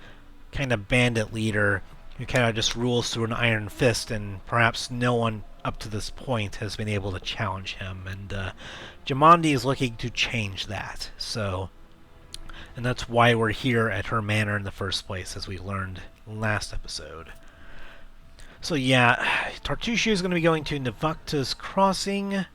S1: kind of bandit leader who kind of just rules through an iron fist, and perhaps no one up to this point has been able to challenge him. And Jamandi is looking to change that. And that's why we're here at her manor in the first place, as we learned last episode. So yeah, Tartuccio is going to be going to Navacta's Crossing.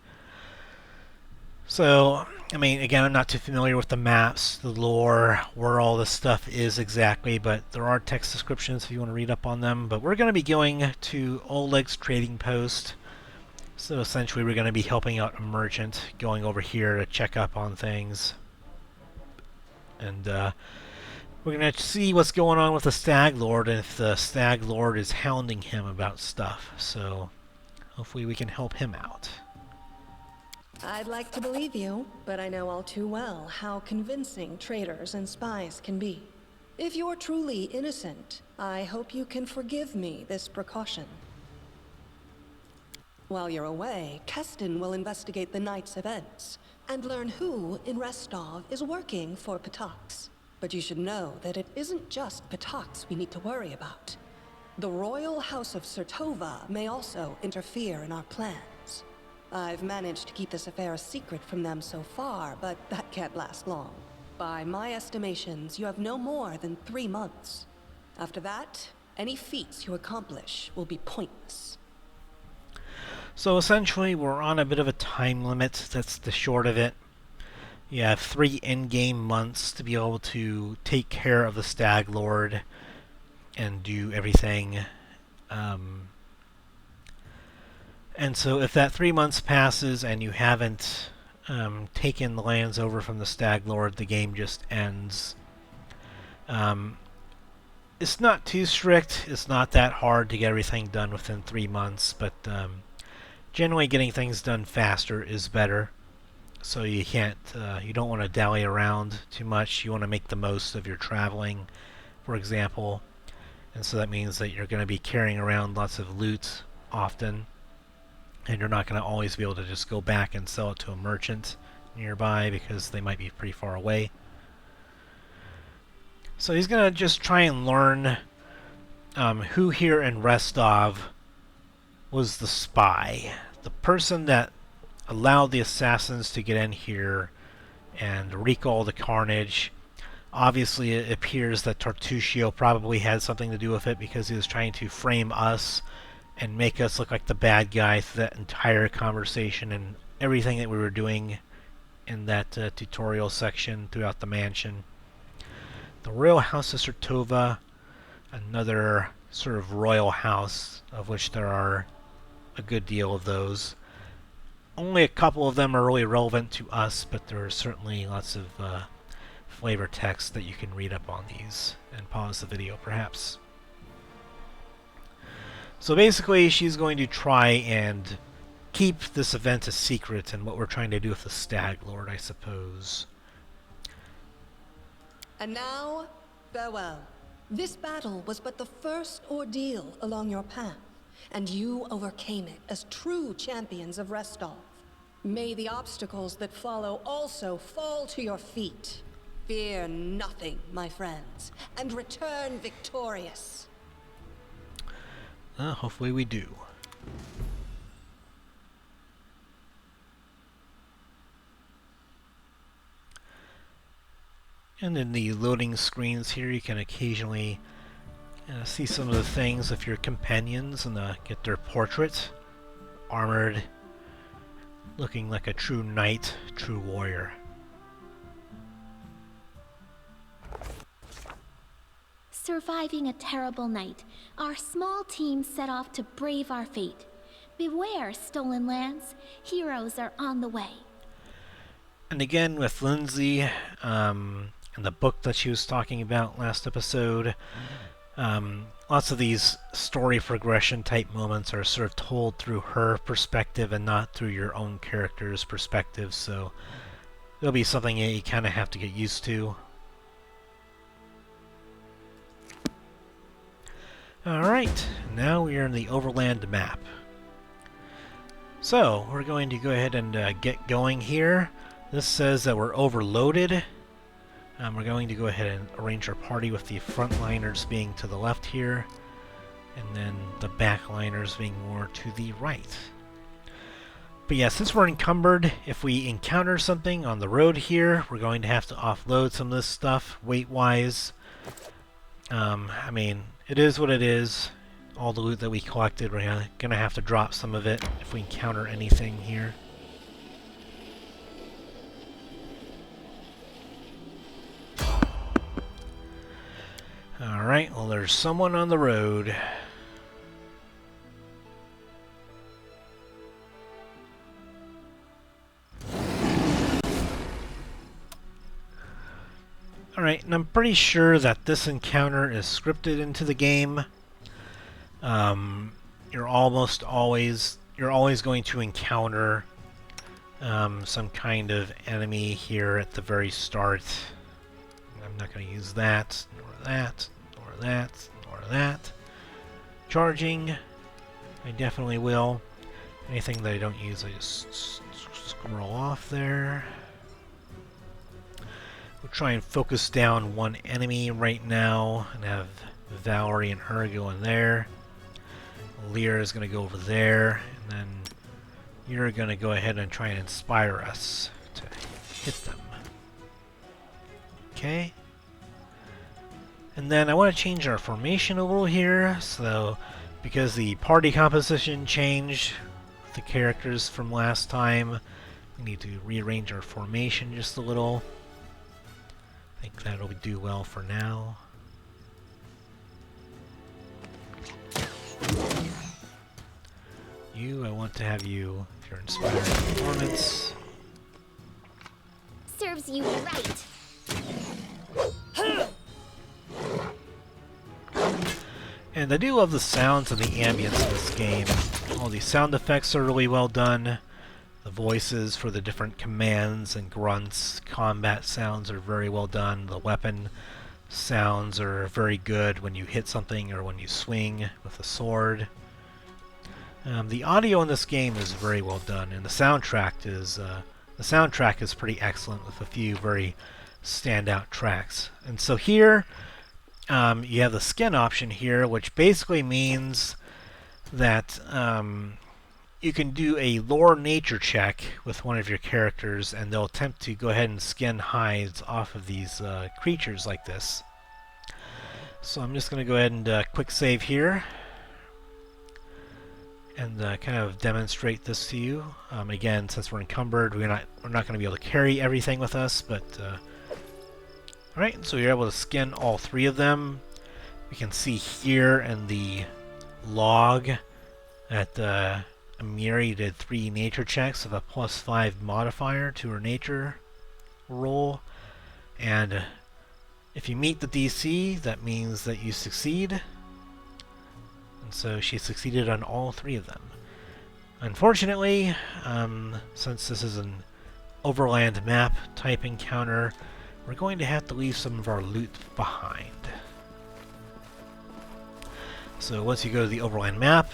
S1: So, I mean, again, I'm not too familiar with the maps, the lore, where all this stuff is exactly, but there are text descriptions if you want to read up on them. But we're going to be going to Oleg's trading post. So essentially we're going to be helping out a merchant, going over here to check up on things. And we're going to see what's going on with the Stag Lord, and if the Stag Lord is hounding him about stuff. So hopefully we can help him out.
S10: I'd like to believe you, but I know all too well how convincing traitors and spies can be. If you're truly innocent, I hope you can forgive me this precaution. While you're away, Keston will investigate the night's events and learn who in Restov is working for Patax. But you should know that it isn't just Patax we need to worry about. The royal house of Sertova may also interfere in our plans. I've managed to keep this affair a secret from them so far, but that can't last long. By my estimations, you have no more than 3 months. After that, any feats you accomplish will be pointless.
S1: So essentially, we're on a bit of a time limit. That's the short of it. You have 3 in-game months to be able to take care of the Stag Lord and do everything. And so if that 3 months passes and you haven't taken the lands over from the Stag Lord, the game just ends. It's not too strict. It's not that hard to get everything done within 3 months, but generally getting things done faster is better. So you can't, you don't want to dally around too much. You want to make the most of your traveling, for example. And so that means that you're going to be carrying around lots of loot often. And you're not going to always be able to just go back and sell it to a merchant nearby because they might be pretty far away. So he's going to just try and learn who here in Restov was the spy. The person that allowed the assassins to get in here and wreak all the carnage. Obviously it appears that Tartuccio probably had something to do with it because he was trying to frame us and make us look like the bad guy through that entire conversation and everything that we were doing in that tutorial section throughout the mansion. The Royal House of Sertova, another sort of royal house, of which there are a good deal of those. Only a couple of them are really relevant to us, but there are certainly lots of flavor text that you can read up on these and pause the video perhaps. So basically she's going to try and keep this event a secret and what we're trying to do with the Stag Lord, I suppose.
S10: And now, farewell. This battle was but the first ordeal along your path, and you overcame it as true champions of Restov. May the obstacles that follow also fall to your feet. Fear nothing, my friends, and return victorious.
S1: Hopefully we do. And in the loading screens here, you can occasionally see some of the things of your companions and get their portrait. Armored, looking like a true knight, true warrior.
S2: Surviving a terrible night, our small team set off to brave our fate. Beware, stolen lands. Heroes are on the way.
S1: And again, with Lindsay, and the book that she was talking about last episode, lots of these story progression type moments are sort of told through her perspective and not through your own character's perspective, so it'll be something that you kind of have to get used to. Alright, now we are in the Overland map. So, we're going to go ahead and get going here. This says that we're overloaded. We're going to go ahead and arrange our party with the frontliners being to the left here, and then the backliners being more to the right. But yeah, since we're encumbered, if we encounter something on the road here, we're going to have to offload some of this stuff, weight-wise. I mean, it is what it is. All the loot that we collected, we're gonna have to drop some of it if we encounter anything here. Alright, well, there's someone on the road. Alright, and I'm pretty sure that this encounter is scripted into the game. You're always going to encounter some kind of enemy here at the very start. I'm not going to use that, nor that, nor that, nor that. Charging, I definitely will. Anything that I don't use, I just scroll off there. We'll try and focus down one enemy right now and have Valerie and her go in there. Alyrra is going to go over there, and then you're going to go ahead and try and inspire us to hit them. Okay. And then I want to change our formation a little here, so because the party composition changed with the characters from last time, we need to rearrange our formation just a little. I think that'll do well for now. I want to have you, if you're inspired performance.
S2: Serves you right.
S1: And I do love the sounds and the ambience in this game. All these sound effects are really well done. The voices for the different commands and grunts, combat sounds are very well done. The weapon sounds are very good when you hit something or when you swing with a sword. The audio in this game is very well done, and the soundtrack is pretty excellent with a few very standout tracks. And so here, you have the skin option here, which basically means that you can do a lore nature check with one of your characters, and they'll attempt to go ahead and skin hides off of these creatures like this. So I'm just going to go ahead and quick save here and kind of demonstrate this to you. Again, since we're encumbered, we're not going to be able to carry everything with us, but alright, so you're able to skin all three of them. We can see here in the log that Amiri did 3 nature checks of a +5 modifier to her nature roll, and if you meet the DC, that means that you succeed. And so she succeeded on all 3 of them. Unfortunately, since this is an overland map type encounter, we're going to have to leave some of our loot behind. So once you go to the overland map,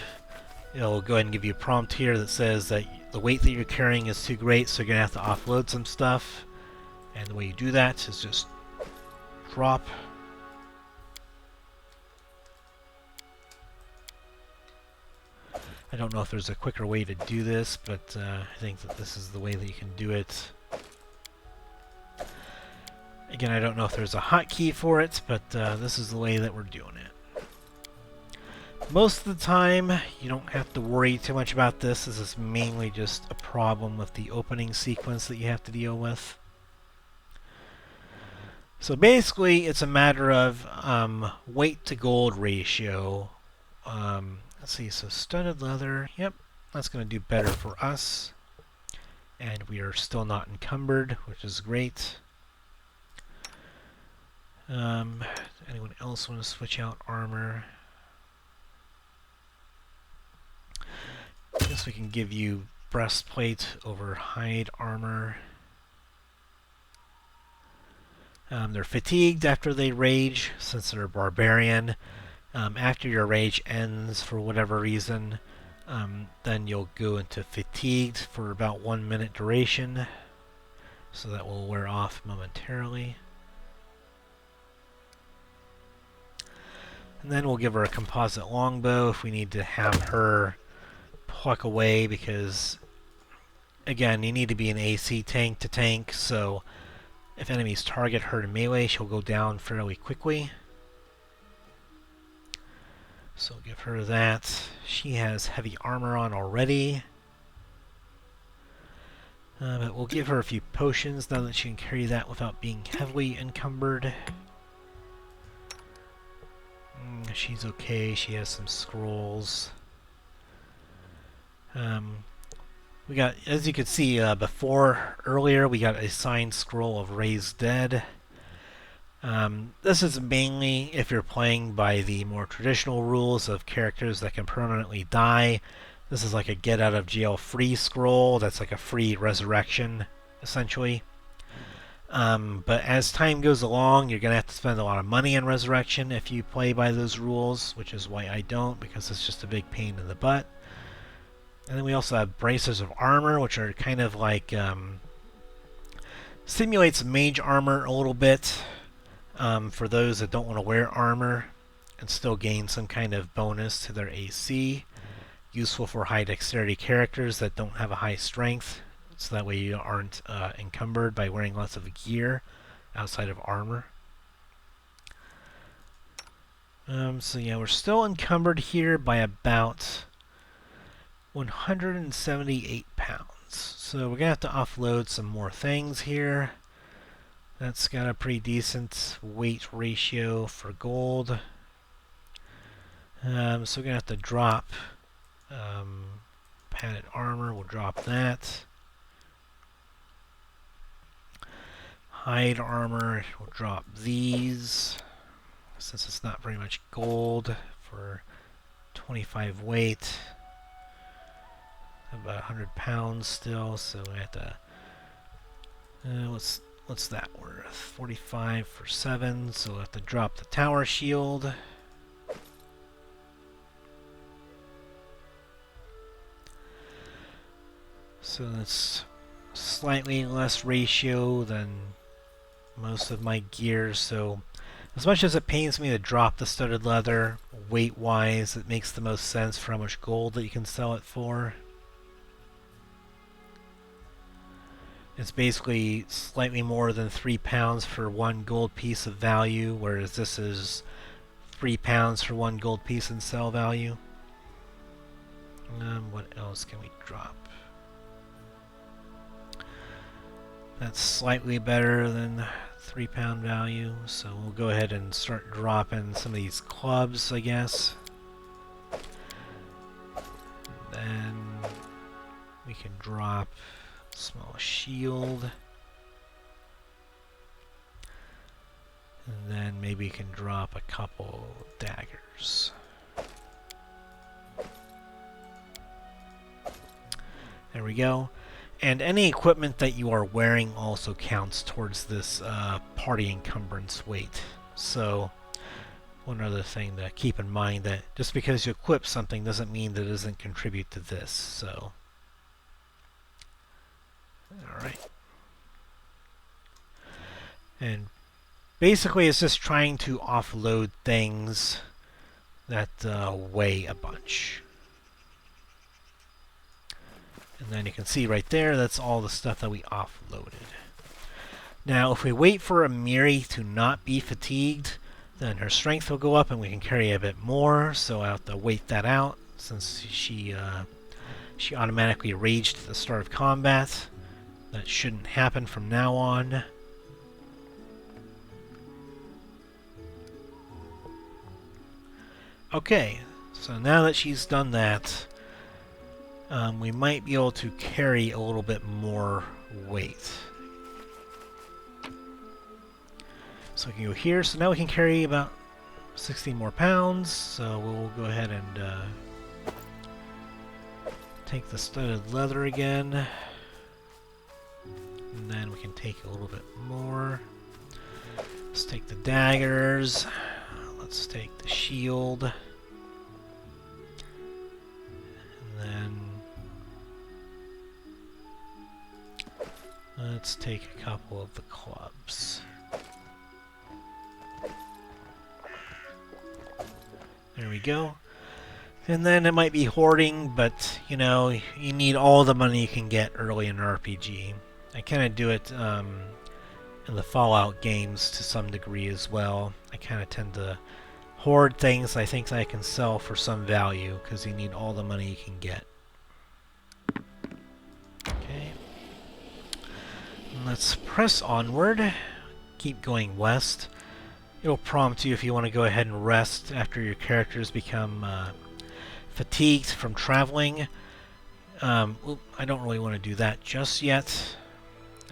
S1: it'll go ahead and give you a prompt here that says that the weight that you're carrying is too great, so you're going to have to offload some stuff. And the way you do that is just drop. I don't know if there's a quicker way to do this, but I think that this is the way that you can do it. Again, I don't know if there's a hotkey for it, but this is the way that we're doing it. Most of the time, you don't have to worry too much about this. This is mainly just a problem with the opening sequence that you have to deal with. So basically, it's a matter of weight to gold ratio. Let's see, so studded leather, yep, that's going to do better for us. And we are still not encumbered, which is great. Anyone else want to switch out armor? I guess we can give you breastplate over hide armor. They're fatigued after they rage, since they're a barbarian. After your rage ends for whatever reason, then you'll go into fatigued for about 1 minute duration. So that will wear off momentarily. And then we'll give her a composite longbow if we need to have her pluck away, because again, you need to be an AC tank to tank, so if enemies target her in melee, she'll go down fairly quickly. So we'll give her that. She has heavy armor on already. But we'll give her a few potions now that she can carry that without being heavily encumbered. She's okay. She has some scrolls. We got, as you could see earlier, we got a signed scroll of Raised Dead. This is mainly if you're playing by the more traditional rules of characters that can permanently die. This is like a get out of jail free scroll. That's like a free resurrection, essentially. But as time goes along, you're going to have to spend a lot of money on resurrection if you play by those rules, which is why I don't, because it's just a big pain in the butt. And then we also have bracers of armor, which are kind of like simulates mage armor a little bit for those that don't want to wear armor and still gain some kind of bonus to their AC. Useful for high dexterity characters that don't have a high strength, so that way you aren't encumbered by wearing lots of gear outside of armor. So yeah, we're still encumbered here by about 178 pounds. So we're going to have to offload some more things here. That's got a pretty decent weight ratio for gold. So we're going to have to drop padded armor. We'll drop that. Hide armor. We'll drop these, since it's not very much gold for 25 weight. About 100 pounds still, so we have to. What's that worth? 45 for 7, so we'll have to drop the tower shield. So that's slightly less ratio than most of my gear. So as much as it pains me to drop the studded leather, weight-wise, it makes the most sense for how much gold that you can sell it for. It's basically slightly more than 3 pounds for 1 gold piece of value, whereas this is 3 pounds for 1 gold piece in sell value. What else can we drop? That's slightly better than 3 pound value, so we'll go ahead and start dropping some of these clubs, I guess. Then we can drop small shield, and then maybe we can drop a couple daggers. There we go. And any equipment that you are wearing also counts towards this party encumbrance weight. So one other thing to keep in mind, that just because you equip something doesn't mean that it doesn't contribute to this. So alright. And basically it's just trying to offload things that weigh a bunch. And then you can see right there, that's all the stuff that we offloaded. Now if we wait for Amiri to not be fatigued, then her strength will go up and we can carry a bit more, so I have to wait that out since she automatically raged at the start of combat. That shouldn't happen from now on. Okay, so now that she's done that, we might be able to carry a little bit more weight. So we can go here. So now we can carry about 60 more pounds. So we'll go ahead and take the studded leather again. And then we can take a little bit more. Let's take the daggers. Let's take the shield. And then let's take a couple of the clubs. There we go. And then it might be hoarding, but you know, you need all the money you can get early in an RPG. I kind of do it in the Fallout games to some degree as well. I kind of tend to hoard things I think I can sell for some value, because you need all the money you can get. Okay. Let's press onward. Keep going west. It'll prompt you if you want to go ahead and rest after your characters become fatigued from traveling. I don't really want to do that just yet.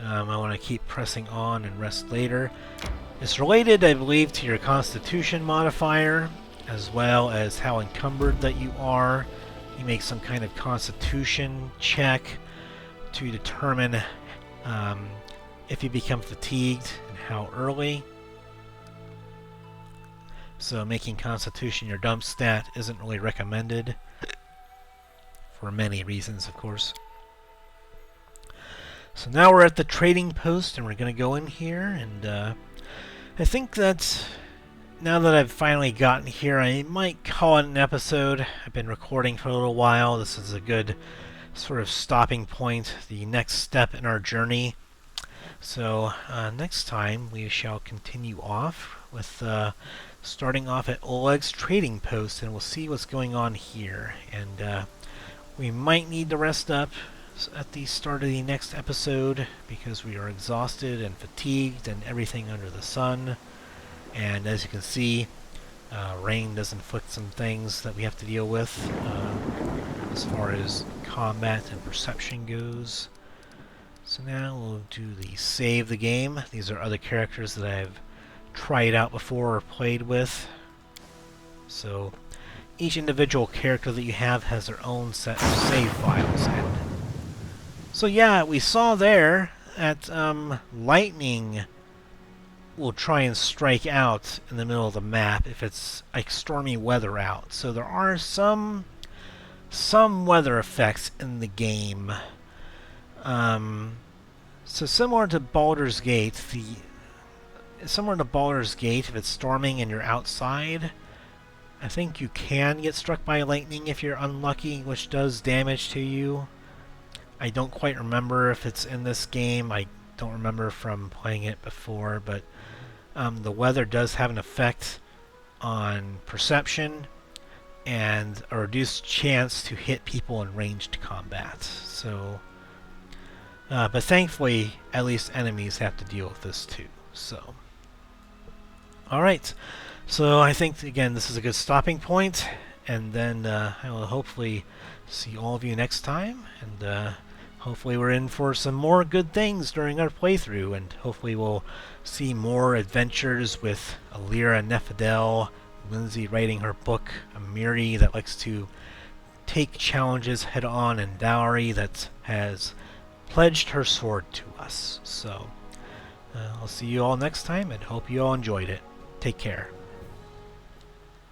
S1: I want to keep pressing on and rest later. It's related, I believe, to your Constitution modifier, as well as how encumbered that you are. You make some kind of Constitution check to determine if you become fatigued and how early. So making Constitution your dump stat isn't really recommended, for many reasons, of course. So now we're at the trading post, and we're going to go in here, and I think that now that I've finally gotten here, I might call it an episode. I've been recording for a little while. This is a good sort of stopping point, the next step in our journey. So next time we shall continue off with starting off at Oleg's trading post, and we'll see what's going on here. And we might need to rest up at the start of the next episode because we are exhausted and fatigued and everything under the sun. And as you can see, rain does inflict some things that we have to deal with as far as combat and perception goes. So now we'll do the save the game. These are other characters that I've tried out before or played with. So each individual character that you have has their own set of save files. And so yeah, we saw there that lightning will try and strike out in the middle of the map if it's like stormy weather out. So there are some weather effects in the game. So similar to Baldur's Gate, if it's storming and you're outside, I think you can get struck by lightning if you're unlucky, which does damage to you. I don't quite remember if it's in this game. I don't remember from playing it before, but the weather does have an effect on perception and a reduced chance to hit people in ranged combat. So, but thankfully, at least enemies have to deal with this too. So, alright. So I think, again, this is a good stopping point, and then I will hopefully see all of you next time, and hopefully we're in for some more good things during our playthrough, and hopefully we'll see more adventures with Alyrra Nephidel, Lindsay writing her book, Amiri that likes to take challenges head on, and Dowry that has pledged her sword to us. So I'll see you all next time, and hope you all enjoyed it. Take care.